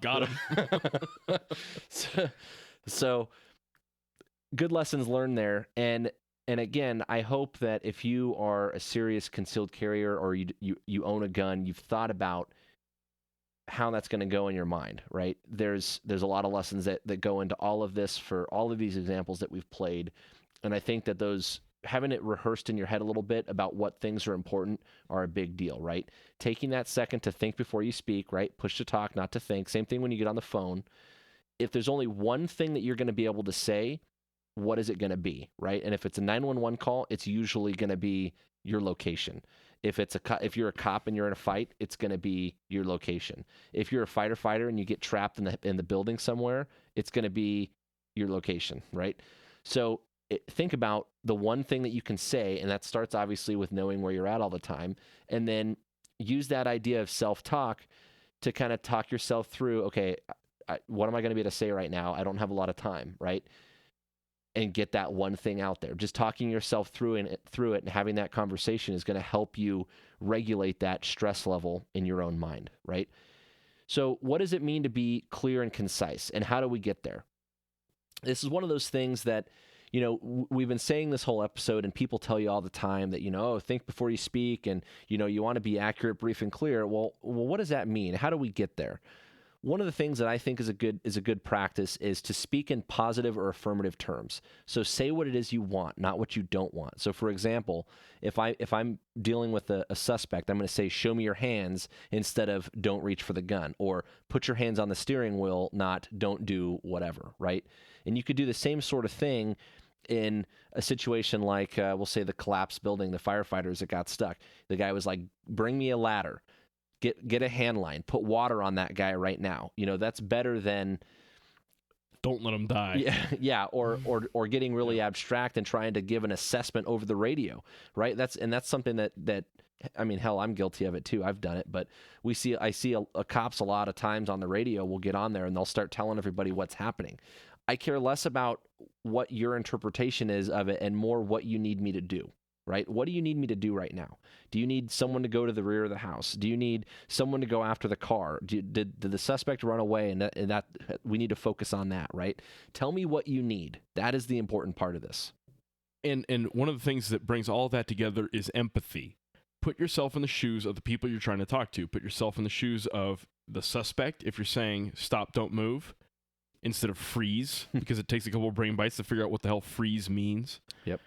Got him.
so good lessons learned there. And again, I hope that if you are a serious concealed carrier or you own a gun, you've thought about how that's going to go in your mind, right? There's a lot of lessons that go into all of this for all of these examples that we've played. And I think that those, having it rehearsed in your head a little bit about what things are important are a big deal, right? Taking that second to think before you speak, right? Push to talk, not to think. Same thing when you get on the phone. If there's only one thing that you're going to be able to say, what is it going to be, right? And if it's a 911 call, it's usually going to be your location. If you're a cop and you're in a fight, it's going to be your location. If you're a fighter and you get trapped in the building somewhere, it's going to be your location, right? So think about the one thing that you can say, and that starts obviously with knowing where you're at all the time, and then use that idea of self-talk to kind of talk yourself through, okay, what am I going to be able to say right now? I don't have a lot of time, right? And get that one thing out there. Just talking yourself through it and having that conversation is going to help you regulate that stress level in your own mind, right? So what does it mean to be clear and concise, and how do we get there? This is one of those things that, you know, we've been saying this whole episode, and people tell you all the time that, you know, think before you speak, and, you know, you want to be accurate, brief, and clear. Well, what does that mean? How do we get there? One of the things that I think is a good practice is to speak in positive or affirmative terms. So say what it is you want, not what you don't want. So for example, if I'm dealing with a suspect, I'm going to say, show me your hands instead of don't reach for the gun, or put your hands on the steering wheel, not don't do whatever, right? And you could do the same sort of thing in a situation like, we'll say the collapsed building, the firefighters that got stuck. The guy was like, bring me a ladder. Get a hand line, put water on that guy right now. You know, that's better than
don't let him die.
Yeah, or getting really abstract and trying to give an assessment over the radio, right? That's something that I mean, hell, I'm guilty of it too. I've done it, but I see a cops a lot of times on the radio will get on there and they'll start telling everybody what's happening. I care less about what your interpretation is of it and more what you need me to do. Right? What do you need me to do right now? Do you need someone to go to the rear of the house? Do you need someone to go after the car? Did the suspect run away? And that we need to focus on that, right? Tell me what you need. That is the important part of this.
And one of the things that brings all that together is empathy. Put yourself in the shoes of the people you're trying to talk to. Put yourself in the shoes of the suspect. If you're saying stop, don't move, instead of freeze, because it takes a couple of brain bites to figure out what the hell freeze means.
Yep.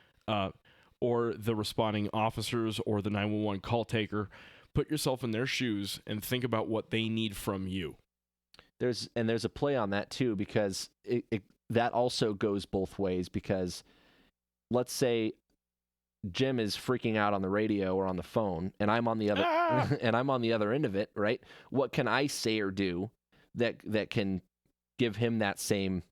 Or the responding officers or the 911 call taker, put yourself in their shoes and think about what they need from you.
There's a play on that too, because that also goes both ways, because let's say Jim is freaking out on the radio or on the phone and I'm on the other and I'm on the other end of it, right? What can I say or do that can give him that same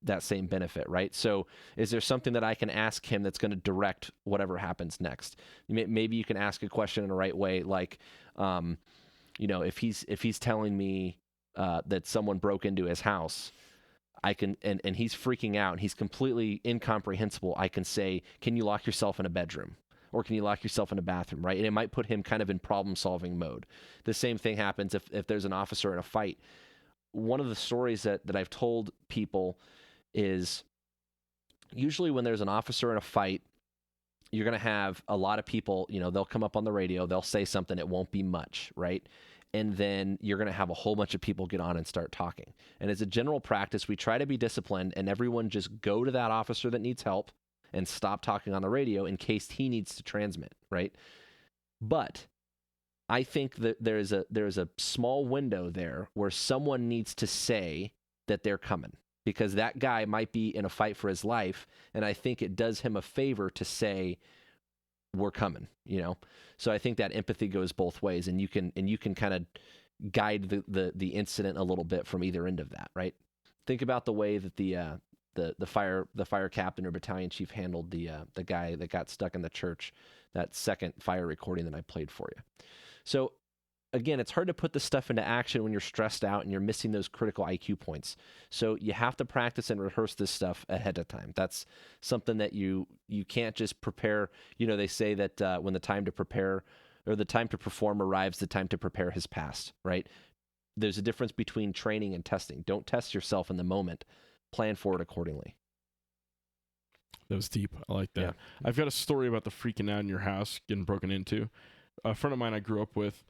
benefit, right? So is there something that I can ask him that's going to direct whatever happens next? Maybe you can ask a question in the right way, like, you know, if he's telling me that someone broke into his house, I can, and he's freaking out and he's completely incomprehensible, I can say, can you lock yourself in a bedroom? Or can you lock yourself in a bathroom, right? And it might put him kind of in problem-solving mode. The same thing happens if there's an officer in a fight. One of the stories that I've told people is usually when there's an officer in a fight, you're going to have a lot of people, you know, they'll come up on the radio, they'll say something, it won't be much, right? And then you're going to have a whole bunch of people get on and start talking. And as a general practice, we try to be disciplined and everyone just go to that officer that needs help and stop talking on the radio in case he needs to transmit, right? But I think that there's a small window there where someone needs to say that they're coming, because that guy might be in a fight for his life, and I think it does him a favor to say, we're coming, you know? So I think that empathy goes both ways, and you can kind of guide the incident a little bit from either end of that, right? Think about the way that the fire captain or battalion chief handled the guy that got stuck in the church, that second fire recording that I played for you. So again, it's hard to put this stuff into action when you're stressed out and you're missing those critical IQ points. So you have to practice and rehearse this stuff ahead of time. That's something that you can't just prepare. You know, they say that when the time to prepare or the time to perform arrives, the time to prepare has passed, right? There's a difference between training and testing. Don't test yourself in the moment. Plan for it accordingly.
That was deep. I like that.
Yeah.
I've got a story about the freaking out in your house, getting broken into. A friend of mine I grew up with,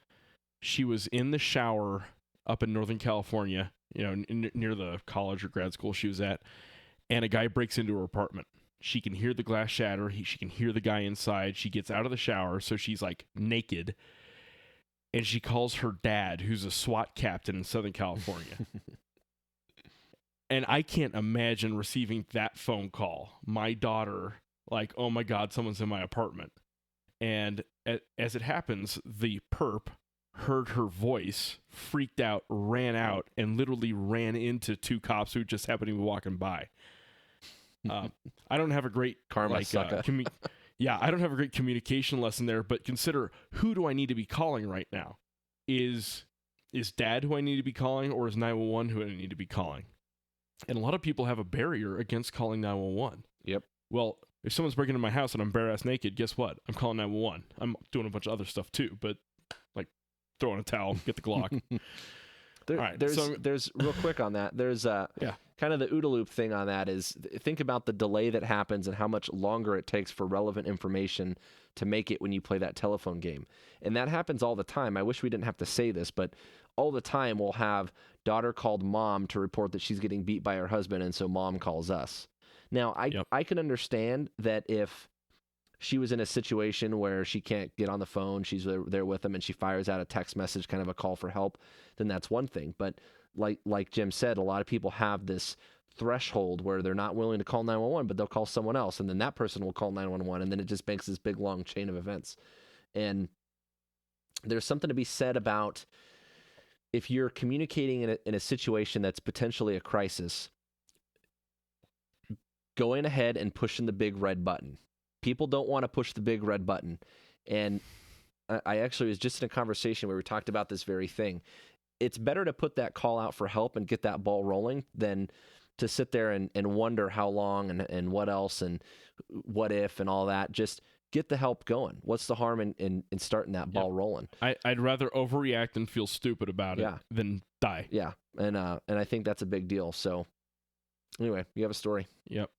she was in the shower up in Northern California, you know, near the college or grad school she was at, and a guy breaks into her apartment. She can hear the glass shatter. She can hear the guy inside. She gets out of the shower, so she's like naked, and she calls her dad, who's a SWAT captain in Southern California. And I can't imagine receiving that phone call. My daughter, like, oh my God, someone's in my apartment. And as it happens, the perp heard her voice, freaked out, ran out, and literally ran into two cops who just happened to be walking by. I don't have a great
karma,
I don't have a great communication lesson there, but consider, who do I need to be calling right now? Is dad who I need to be calling, or is 911 who I need to be calling? And a lot of people have a barrier against calling 911.
Yep.
Well, if someone's breaking into my house and I'm bare-ass naked, guess what? I'm calling 911. I'm doing a bunch of other stuff too, but like throwing a towel, get the Glock.
There's real quick on that. There's kind of the OODA loop thing on that is think about the delay that happens and how much longer it takes for relevant information to make it when you play that telephone game. And that happens all the time. I wish we didn't have to say this, but all the time we'll have daughter called mom to report that she's getting beat by her husband, and so mom calls us. Now, I can understand that if she was in a situation where she can't get on the phone, she's there with them, and she fires out a text message, kind of a call for help, then that's one thing. But like Jim said, a lot of people have this threshold where they're not willing to call 911, but they'll call someone else, and then that person will call 911, and then it just makes this big, long chain of events. And there's something to be said about if you're communicating in a situation that's potentially a crisis, going ahead and pushing the big red button. People don't want to push the big red button. And I actually was just in a conversation where we talked about this very thing. It's better to put that call out for help and get that ball rolling than to sit there and wonder how long and what else and what if and all that. Just get the help going. What's the harm in starting that ball rolling?
I'd rather overreact and feel stupid about it than die.
Yeah, and I think that's a big deal. So anyway, you have a story.
Yep.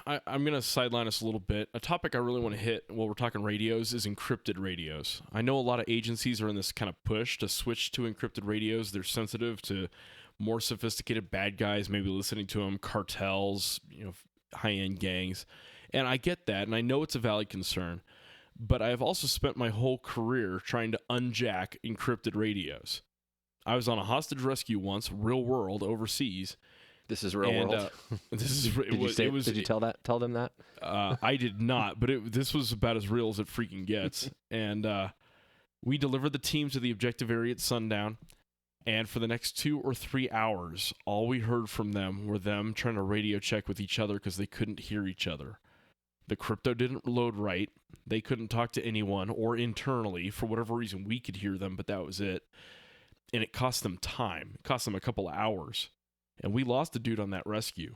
I'm going to sideline us a little bit. A topic I really want to hit while we're talking radios is encrypted radios. I know a lot of agencies are in this kind of push to switch to encrypted radios. They're sensitive to more sophisticated bad guys, maybe listening to them, cartels, high-end gangs. And I get that, and I know it's a valid concern. But I have also spent my whole career trying to unjack encrypted radios. I was on a hostage rescue once, real world, overseas.
This is real world.
This is.
Did you tell them that?
I did not, but this was about as real as it freaking gets. And we delivered the team to the objective area at sundown. And for the next 2 or 3 hours, all we heard from them were them trying to radio check with each other because they couldn't hear each other. The crypto didn't load right. They couldn't talk to anyone or internally. For whatever reason, we could hear them, but that was it. And it cost them time. It cost them a couple of hours. And we lost a dude on that rescue.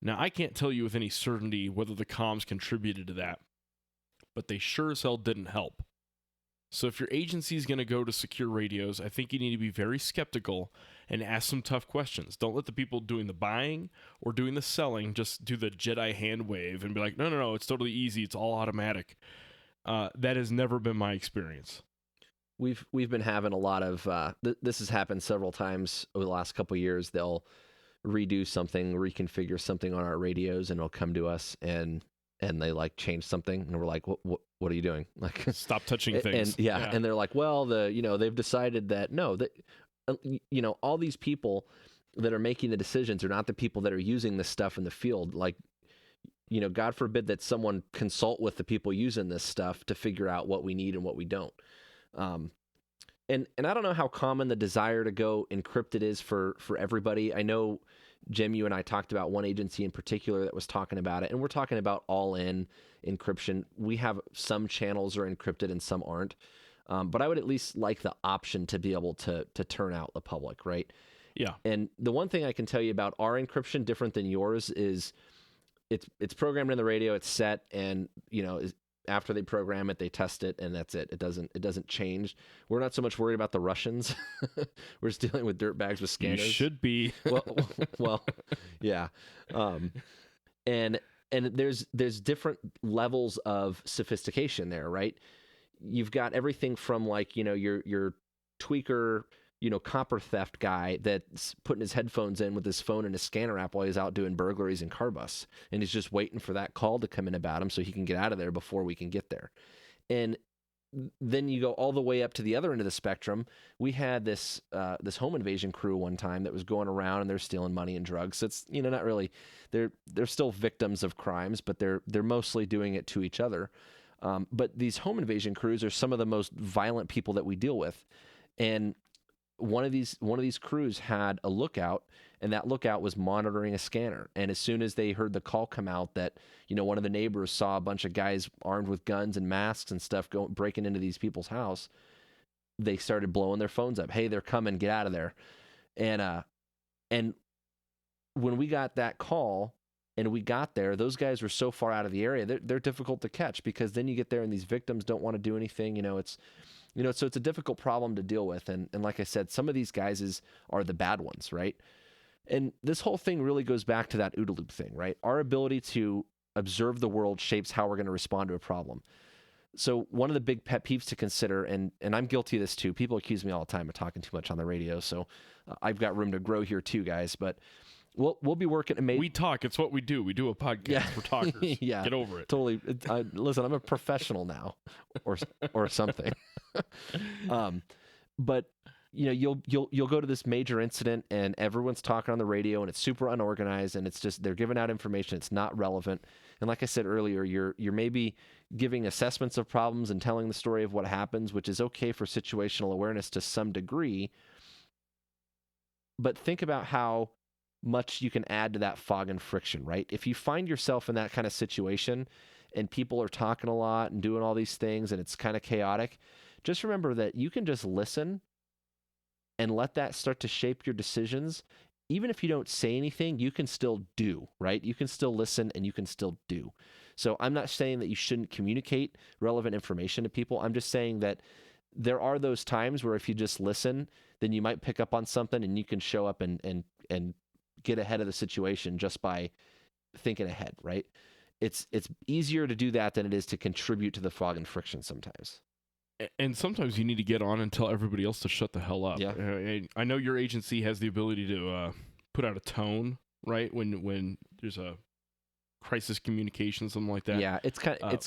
Now, I can't tell you with any certainty whether the comms contributed to that, but they sure as hell didn't help. So if your agency is going to go to secure radios, I think you need to be very skeptical and ask some tough questions. Don't let the people doing the buying or doing the selling just do the Jedi hand wave and be like, no, it's totally easy. It's all automatic. That has never been my experience.
We've been having a lot of this has happened several times over the last couple of years. They'll redo something, reconfigure something on our radios, and it'll come to us and they like change something, and we're like, what are you doing? Like,
stop touching things.
And and they're like, well, they've decided that no, that all these people that are making the decisions are not the people that are using this stuff in the field. Like, God forbid that someone consult with the people using this stuff to figure out what we need and what we don't. And I don't know how common the desire to go encrypted is for everybody. I know, Jim, you and I talked about one agency in particular that was talking about it, and we're talking about all-in encryption. We have some channels are encrypted and some aren't, but I would at least like the option to be able to turn out the public, right?
Yeah.
And the one thing I can tell you about our encryption, different than yours, is it's programmed in the radio, it's set, and after they program it, they test it, and that's it. It doesn't change. We're not so much worried about the Russians. We're just dealing with dirtbags with scanners.
You should be.
well, yeah. And there's different levels of sophistication there, right? You've got everything from like your tweaker, copper theft guy that's putting his headphones in with his phone and his scanner app while he's out doing burglaries and car busts. And he's just waiting for that call to come in about him so he can get out of there before we can get there. And then you go all the way up to the other end of the spectrum. We had this home invasion crew one time that was going around and they're stealing money and drugs. So it's, not really, they're still victims of crimes, but they're mostly doing it to each other. But these home invasion crews are some of the most violent people that we deal with. And one of these crews had a lookout, and that lookout was monitoring a scanner. And as soon as they heard the call come out that, one of the neighbors saw a bunch of guys armed with guns and masks and stuff breaking into these people's house, they started blowing their phones up. Hey, they're coming, get out of there. And when we got that call and we got there, those guys were so far out of the area, they're difficult to catch, because then you get there and these victims don't want to do anything. So it's a difficult problem to deal with. And like I said, some of these guys are the bad ones, right? And this whole thing really goes back to that OODA loop thing, right? Our ability to observe the world shapes how we're going to respond to a problem. So one of the big pet peeves to consider, and I'm guilty of this too. People accuse me all the time of talking too much on the radio, so I've got room to grow here too, guys. But we'll be working.
We talk. It's what we do. We do a podcast.
Yeah.
We're talkers.
Yeah,
get over it.
Totally. Listen, I'm a professional now, or something. But you'll go to this major incident and everyone's talking on the radio and it's super unorganized and it's just they're giving out information. It's not relevant. And like I said earlier, you're maybe giving assessments of problems and telling the story of what happens, which is okay for situational awareness to some degree. But think about how much you can add to that fog and friction, right? If you find yourself in that kind of situation and people are talking a lot and doing all these things and it's kind of chaotic, just remember that you can just listen and let that start to shape your decisions. Even if you don't say anything, you can still do, right? You can still listen and you can still do. So I'm not saying that you shouldn't communicate relevant information to people. I'm just saying that there are those times where if you just listen, then you might pick up on something and you can show up and get ahead of the situation just by thinking ahead, right? It's easier to do that than it is to contribute to the fog and friction sometimes.
And sometimes you need to get on and tell everybody else to shut the hell up.
Yeah.
I know your agency has the ability to put out a tone, right? When there's a crisis communication, something like that.
Yeah, it's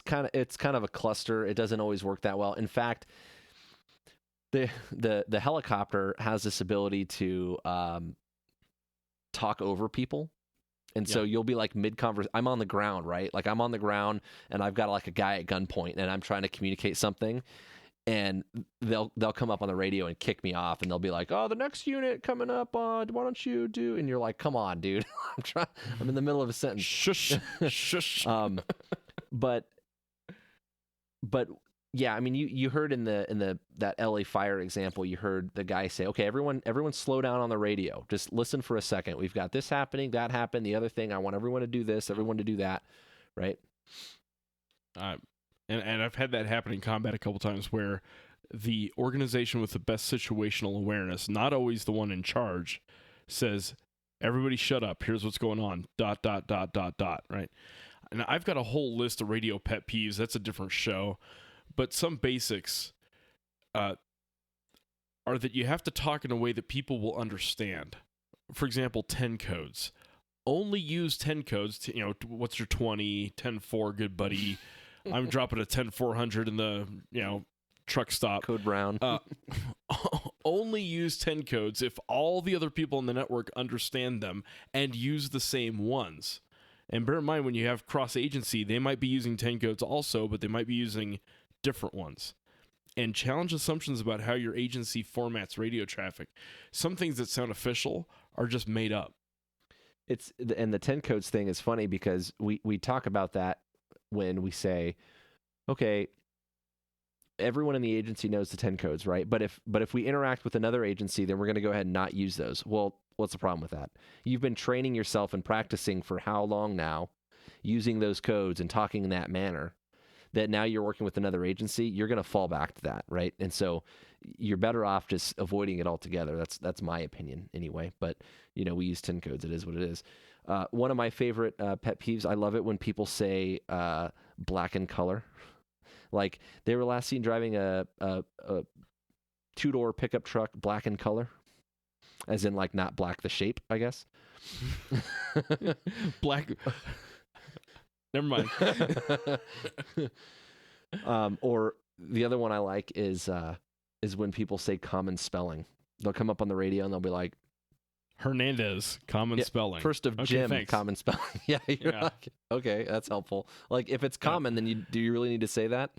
kind of a cluster. It doesn't always work that well. In fact, the helicopter has this ability to talk over people. And so you'll be like mid-conversation. I'm on the ground, right? Like I'm on the ground and I've got like a guy at gunpoint and I'm trying to communicate something. And they'll come up on the radio and kick me off and they'll be like, "Oh, the next unit coming up, why don't you do?" And you're like, "Come on, dude. I'm in the middle of a sentence."
Shush. Shush.
But yeah, I mean, you heard in that LA fire example, you heard the guy say, "Okay, everyone slow down on the radio. Just listen for a second. We've got this happening, that happened, the other thing. I want everyone to do this, everyone to do that." Right?
And I've had that happen in combat a couple times where the organization with the best situational awareness, not always the one in charge, says, "Everybody shut up. Here's what's going on. ... Right? And I've got a whole list of radio pet peeves. That's a different show. But some basics are that you have to talk in a way that people will understand. For example, 10 codes. Only use 10 codes to, what's your 20, 10-4, good buddy. I'm dropping a 10-400 in the, truck stop.
Code brown.
Only use 10 codes if all the other people in the network understand them and use the same ones. And bear in mind, when you have cross-agency, they might be using 10 codes also, but they might be using different ones. And challenge assumptions about how your agency formats radio traffic. Some things that sound official are just made up.
And the 10 codes thing is funny because we talk about that when we say, okay, everyone in the agency knows the 10 codes, right? But if we interact with another agency, then we're going to go ahead and not use those. Well, what's the problem with that? You've been training yourself and practicing for how long now, using those codes and talking in that manner, that now you're working with another agency, you're going to fall back to that, right? And so you're better off just avoiding it altogether. That's my opinion anyway. But, we use 10 codes. It is what it is. One of my favorite pet peeves, I love it when people say black in color. Like they were last seen driving a two-door pickup truck black in color. As in like not black the shape, I guess.
Black... Never mind.
Or the other one I like is when people say common spelling. They'll come up on the radio and they'll be like,
Hernandez, common spelling.
First of Jim,
thanks.
common spelling. Yeah, you're like, okay, that's helpful. Like if it's common, then do you really need to say that?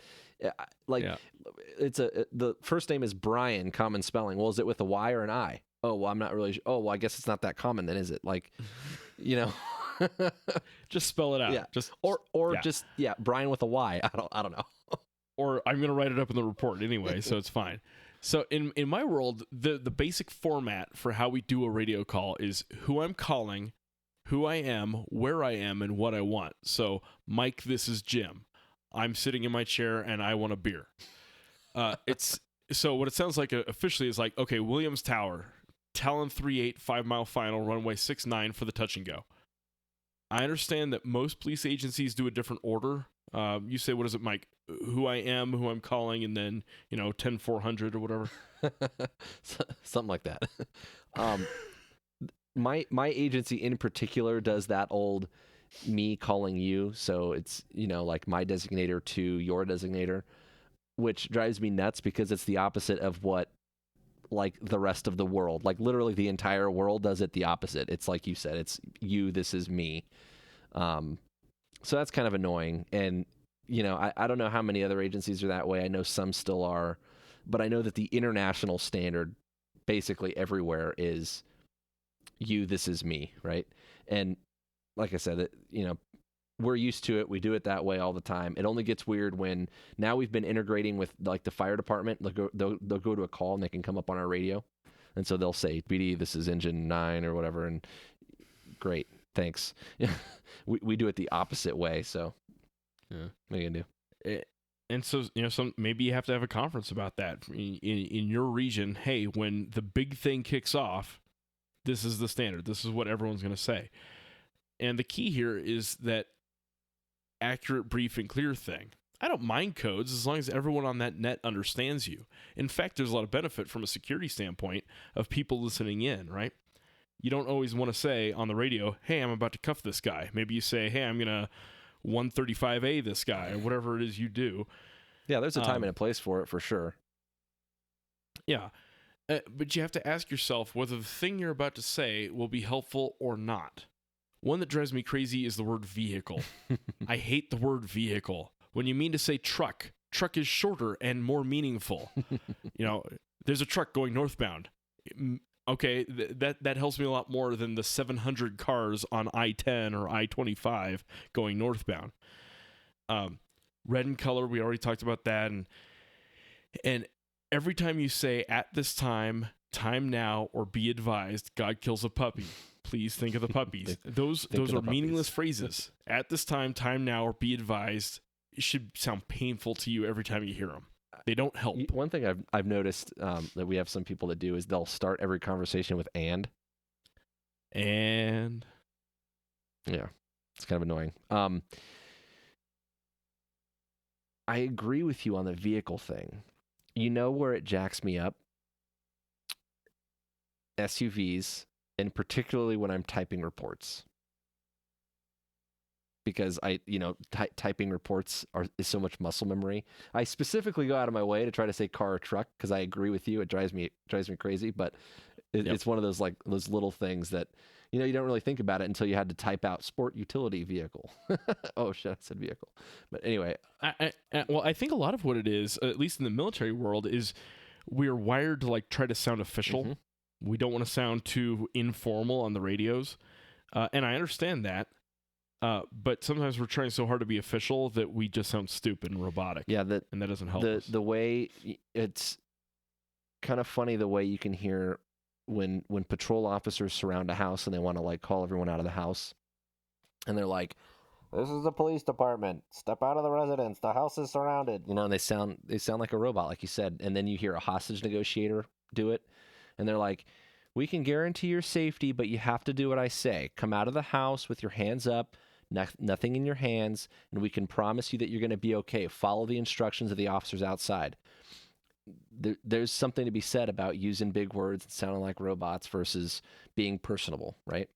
It's the first name is Brian, common spelling. Well, is it with a Y or an I? Oh, well, I'm not really sure. Oh, well, I guess it's not that common then, is it? Like,
just spell it out.
Yeah.
Just
Brian with a Y. I don't know.
Or I'm gonna write it up in the report anyway, so it's fine. So in my world, the basic format for how we do a radio call is who I'm calling, who I am, where I am, and what I want. So, Mike, this is Jim. I'm sitting in my chair and I want a beer. So what it sounds like officially is like, okay, Williams Tower, Talon 38, 5-mile final, runway 69 for the touch and go. I understand that most police agencies do a different order. You say, what is it, Mike? Who I am, who I'm calling, and then, 10-400 or whatever.
Something like that. My agency in particular does that old me calling you. So it's, like my designator to your designator, which drives me nuts because it's the opposite of what like the rest of the world, like literally the entire world does it the opposite. It's like you said, it's you, this is me. So that's kind of annoying. And, I don't know how many other agencies are that way. I know some still are, but I know that the international standard basically everywhere is you, this is me, right? And like I said, we're used to it. We do it that way all the time. It only gets weird when now we've been integrating with like the fire department. They'll go to a call and they can come up on our radio. And so they'll say, BD, this is engine 9 or whatever. And great, thanks. we do it the opposite way. So yeah, what are you going to do?
And so, maybe you have to have a conference about that in your region. Hey, when the big thing kicks off, this is the standard. This is what everyone's going to say. And the key here is that accurate, brief, and clear thing. I don't mind codes as long as everyone on that net understands you. In fact, there's a lot of benefit from a security standpoint of people listening in, right? You don't always want to say on the radio, hey, I'm about to cuff this guy. Maybe you say, hey, I'm going to 135A this guy, or whatever it is you do.
Yeah, there's a time and a place for it, for sure.
Yeah. But you have to ask yourself whether the thing you're about to say will be helpful or not. One that drives me crazy is the word vehicle. I hate the word vehicle. When you mean to say truck is shorter and more meaningful. There's a truck going northbound. Okay, that helps me a lot more than the 700 cars on I-10 or I-25 going northbound. Red in color, we already talked about that. And every time you say, at this time now, or be advised, God kills a puppy, please think of the puppies. Those are meaningless phrases. At this time now, or be advised, it should sound painful to you every time you hear them. They don't help.
One thing I've noticed that we have some people that do is they'll start every conversation with and.
Yeah,
it's kind of annoying. I agree with you on the vehicle thing. You know where it jacks me up? SUVs, and particularly when I'm typing reports. Because typing reports is so much muscle memory. I specifically go out of my way to try to say car or truck because I agree with you. It drives me crazy, but it's one of those those little things that you don't really think about it until you had to type out sport utility vehicle. Oh shit, I said vehicle. But anyway,
I think a lot of what it is, at least in the military world, is we're wired to try to sound official. Mm-hmm. We don't want to sound too informal on the radios, and I understand that. But sometimes we're trying so hard to be official that we just sound stupid and robotic.
Yeah,
and that doesn't help us.
The way it's kind of funny the way you can hear when patrol officers surround a house and they want to call everyone out of the house, and they're like, "This is the police department. Step out of the residence. The house is surrounded." And they sound like a robot, like you said. And then you hear a hostage negotiator do it, and they're like, "We can guarantee your safety, but you have to do what I say. Come out of the house with your hands up. Nothing in your hands, and we can promise you that you're going to be okay. Follow the instructions of the officers outside." There's something to be said about using big words and sounding like robots versus being personable, right?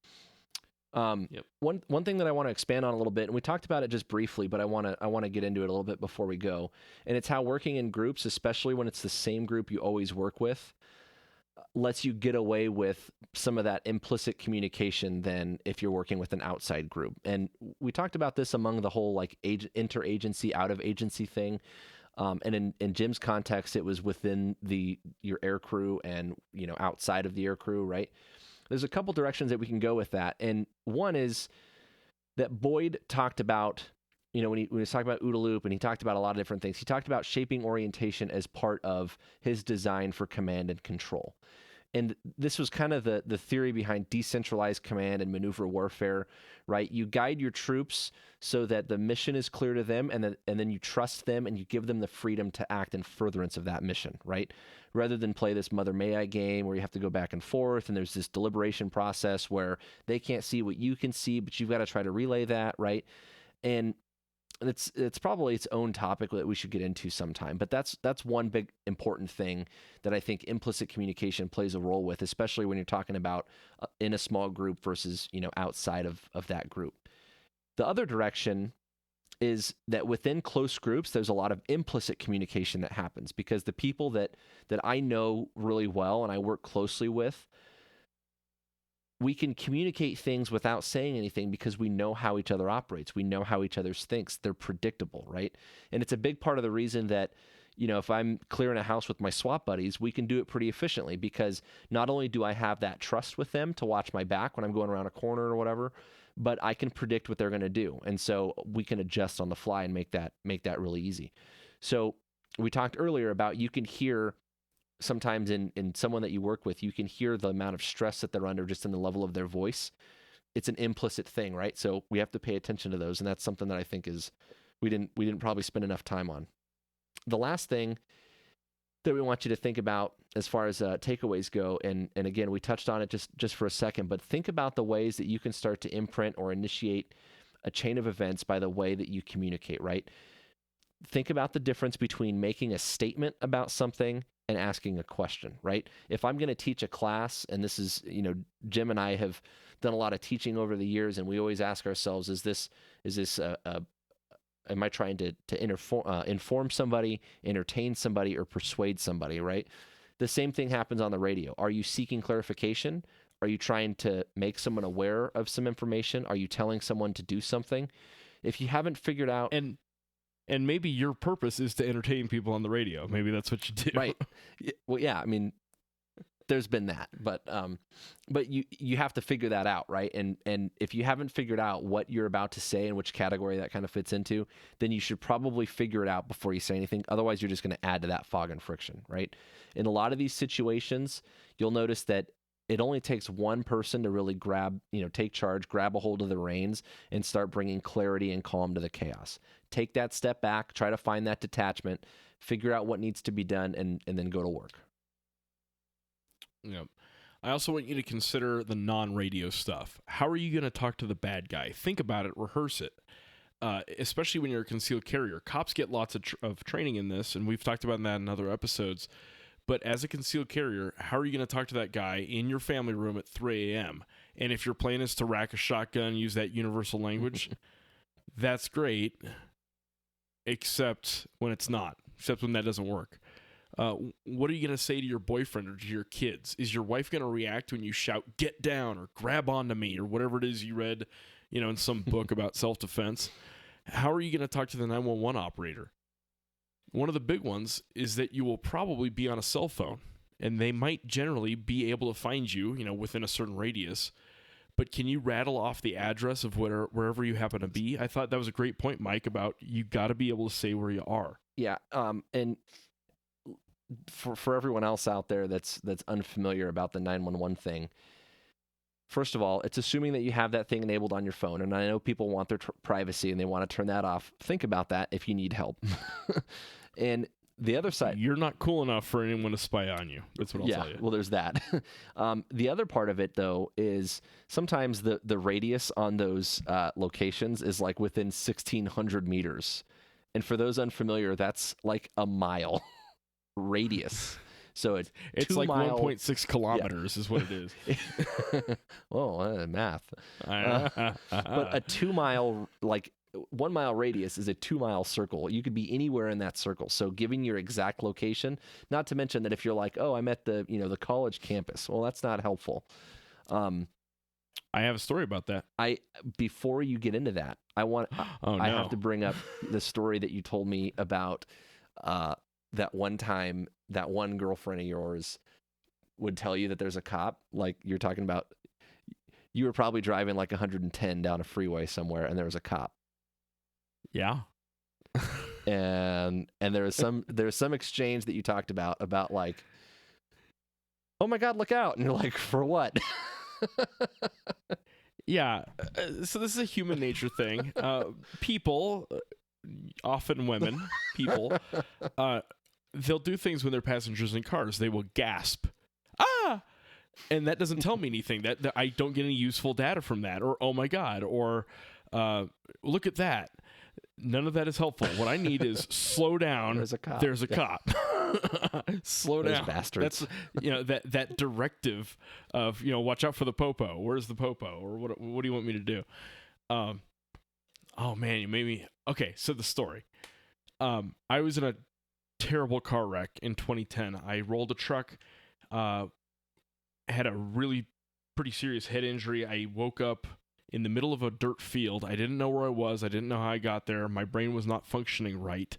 Yep.
One thing that I want to expand on a little bit, and we talked about it just briefly, but I want to get into it a little bit before we go, and it's how working in groups, especially when it's the same group you always work with, lets you get away with some of that implicit communication than if you're working with an outside group. And we talked about this among the whole interagency, out of agency thing. And in Jim's context, it was within your air crew and outside of the air crew, right? There's a couple directions that we can go with that. And one is that Boyd talked about, when he was talking about OODA loop, and he talked about a lot of different things. He talked about shaping orientation as part of his design for command and control. And this was kind of the theory behind decentralized command and maneuver warfare, right? You guide your troops so that the mission is clear to them, and then you trust them and you give them the freedom to act in furtherance of that mission, right? Rather than play this Mother May I game where you have to go back and forth and there's this deliberation process where they can't see what you can see, but you've got to try to relay that, right? And it's probably its own topic that we should get into sometime. But that's one big important thing that I think implicit communication plays a role with, especially when you're talking about in a small group versus outside of that group. The other direction is that within close groups, there's a lot of implicit communication that happens because the people that I know really well and I work closely with, we can communicate things without saying anything because we know how each other operates. We know how each other thinks. They're predictable, right? And it's a big part of the reason that, if I'm clearing a house with my SWAT buddies, we can do it pretty efficiently because not only do I have that trust with them to watch my back when I'm going around a corner or whatever, but I can predict what they're going to do. And so we can adjust on the fly and make that really easy. So we talked earlier about you can hear sometimes in someone that you work with, you can hear the amount of stress that they're under just in the level of their voice. It's an implicit thing, right? So we have to pay attention to those. And that's something that I think is, we didn't probably spend enough time on. The last thing that we want you to think about as far as takeaways go, and again, we touched on it just for a second, but think about the ways that you can start to imprint or initiate a chain of events by the way that you communicate, right? Think about the difference between making a statement about something and asking a question, right? If I'm going to teach a class, and this is, Jim and I have done a lot of teaching over the years, and we always ask ourselves, am I trying to inform somebody, entertain somebody, or persuade somebody, right? The same thing happens on the radio. Are you seeking clarification? Are you trying to make someone aware of some information? Are you telling someone to do something? If you haven't figured out...
And maybe your purpose is to entertain people on the radio. Maybe that's what you do.
Right. Well, yeah, I mean, there's been that, but you have to figure that out, right? And if you haven't figured out what you're about to say and which category that kind of fits into, then you should probably figure it out before you say anything. Otherwise, you're just going to add to that fog and friction, right? In a lot of these situations, you'll notice that it only takes one person to really take charge, grab a hold of the reins, and start bringing clarity and calm to the chaos. Take that step back, try to find that detachment, figure out what needs to be done, and then go to work.
Yep. I also want you to consider the non-radio stuff. How are you going to talk to the bad guy? Think about it, rehearse it. Especially when you're a concealed carrier. Cops get lots of training in this, and we've talked about that in other episodes. But as a concealed carrier, how are you going to talk to that guy in your family room at 3 a.m.? And if your plan is to rack a shotgun, use that universal language, that's great, except when it's not, except when that doesn't work. What are you going to say to your boyfriend or to your kids? Is your wife going to react when you shout, "Get down," or "Grab onto me," or whatever it is you read, in some book about self-defense? How are you going to talk to the 911 operator? One of the big ones is that you will probably be on a cell phone, and they might generally be able to find you, within a certain radius. But can you rattle off the address of wherever you happen to be? I thought that was a great point, Mike, about you got to be able to say where you are.
Yeah, and for everyone else out there that's unfamiliar about the 911 thing, first of all, it's assuming that you have that thing enabled on your phone. And I know people want their privacy and they want to turn that off. Think about that if you need help. And the other side...
You're not cool enough for anyone to spy on you. That's what I'll tell you.
Well, there's that. The other part of it, though, is sometimes the radius on those locations is like within 1,600 meters. And for those unfamiliar, that's like a mile radius. So
it's like 1.6 kilometers is what it is.
Whoa, math. But a 2 mile, 1 mile radius is a 2 mile circle. You could be anywhere in that circle. So giving your exact location, not to mention that if you're like, oh, I'm at the college campus. Well, that's not helpful.
I have a story about that.
Before you get into that, I have to bring up the story that you told me about that one time that one girlfriend of yours would tell you that there's a cop. Like you're talking about, you were probably driving like 110 down a freeway somewhere, and there was a cop.
Yeah.
and there was some exchange that you talked about like oh my God, look out. And you're like, for what?
Yeah. So this is a human nature thing. People, often women, people, they'll do things when they're passengers in cars. They will gasp. Ah! And that doesn't tell me anything. That I don't get any useful data from that. Or, oh my God. Or, look at that. None of that is helpful. What I need is slow down.
There's a cop.
There's a cop. Slow
Those
down.
bastards.
That's that directive of watch out for the popo. Where's the popo? Or what do you want me to do? Oh man, you made me. Okay, so the story. I was in a terrible car wreck in 2010. I rolled a truck. Had a really pretty serious head injury. I woke up in the middle of a dirt field. I didn't know where I was. I didn't know how I got there. My brain was not functioning right.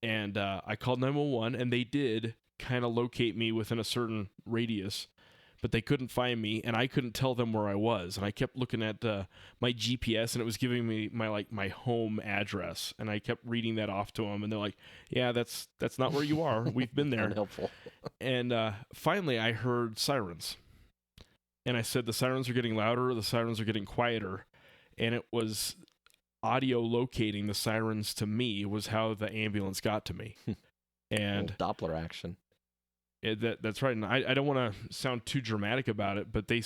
And I called 911, and they did kind of locate me within a certain radius, but they couldn't find me, and I couldn't tell them where I was. And I kept looking at my GPS, and it was giving me my home address, and I kept reading that off to them, and they're like, "Yeah, that's not where you are. We've been there."
Unhelpful.
And finally, I heard sirens, and I said, "The sirens are getting louder. The sirens are getting quieter," and it was audio locating the sirens to me was how the ambulance got to me. And
Doppler action.
That's right. And I don't want to sound too dramatic about it, but they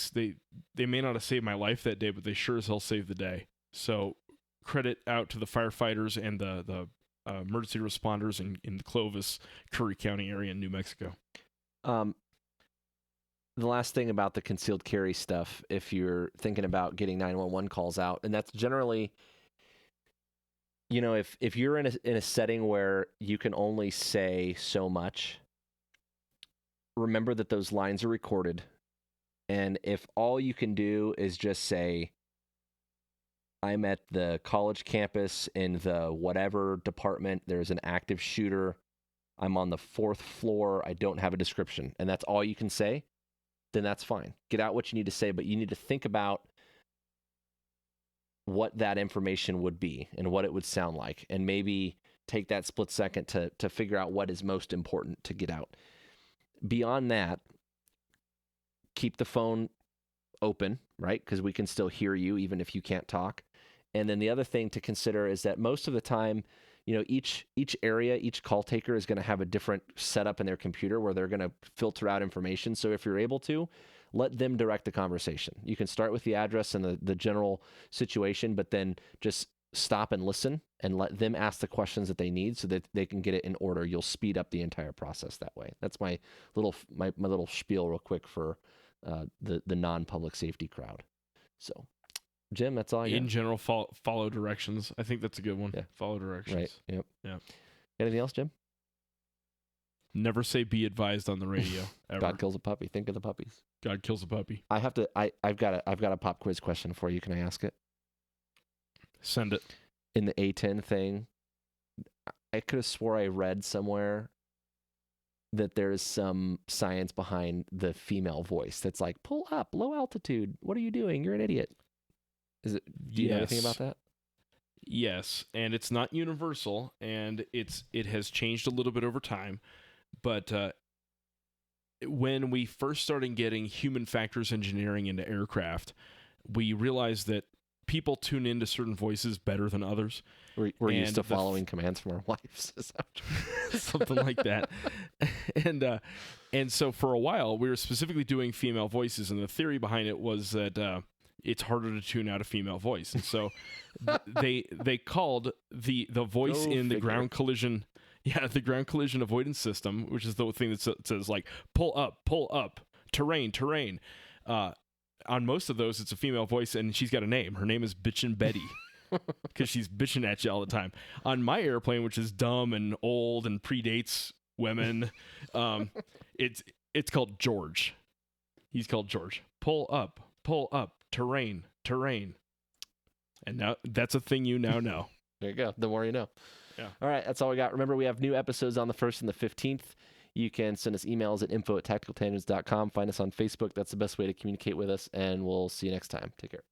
may not have saved my life that day, but they sure as hell saved the day. So credit out to the firefighters and the emergency responders in the Clovis, Curry County area in New Mexico.
The last thing about the concealed carry stuff, if you're thinking about getting 911 calls out, and that's generally, if you're in a setting where you can only say so much, remember that those lines are recorded. And if all you can do is just say, I'm at the college campus in the whatever department, there's an active shooter, I'm on the 4th floor, I don't have a description, and that's all you can say, then that's fine. Get out what you need to say, but you need to think about what that information would be and what it would sound like, and maybe take that split second to figure out what is most important to get out. Beyond that, keep the phone open, right? Because we can still hear you even if you can't talk. And then the other thing to consider is that most of the time, each area, each call taker is going to have a different setup in their computer where they're going to filter out information. So if you're able to, let them direct the conversation. You can start with the address and the general situation, but then just stop and listen and let them ask the questions that they need so that they can get it in order. You'll speed up the entire process that way. That's my little spiel real quick for the non-public safety crowd. So, Jim, that's all I got.
In general, follow directions. I think that's a good one.
Yeah.
Follow directions.
Right. Yep.
Yeah.
Anything else, Jim?
Never say "be advised" on the radio. Ever.
God kills a puppy. Think of the puppies.
God kills a puppy.
I've got a pop quiz question for you. Can I ask it?
Send it.
In the A10 thing, I could have swore I read somewhere that there's some science behind the female voice that's like, pull up, low altitude. What are you doing? You're an idiot. Do you know anything about that?
Yes, and it's not universal, and it has changed a little bit over time, but when we first started getting human factors engineering into aircraft, we realized that people tune into certain voices better than others.
We're used to following commands from our wives.
Something like that. And so for a while, we were specifically doing female voices, and the theory behind it was that it's harder to tune out a female voice. And so they called the voice in the ground collision... Yeah, the ground collision avoidance system, which is the thing that says, like, pull up, terrain. On most of those, it's a female voice, and she's got a name. Her name is Bitchin' Betty, because she's bitching at you all the time. On my airplane, which is dumb and old and predates women, it's called George. He's called George. Pull up, terrain. And now that's a thing you now know.
There you go. The more you know.
Yeah.
All right, that's all we got. Remember, we have new episodes on the 1st and the 15th. You can send us emails at info@tacticaltangents.com. Find us on Facebook. That's the best way to communicate with us, and we'll see you next time. Take care.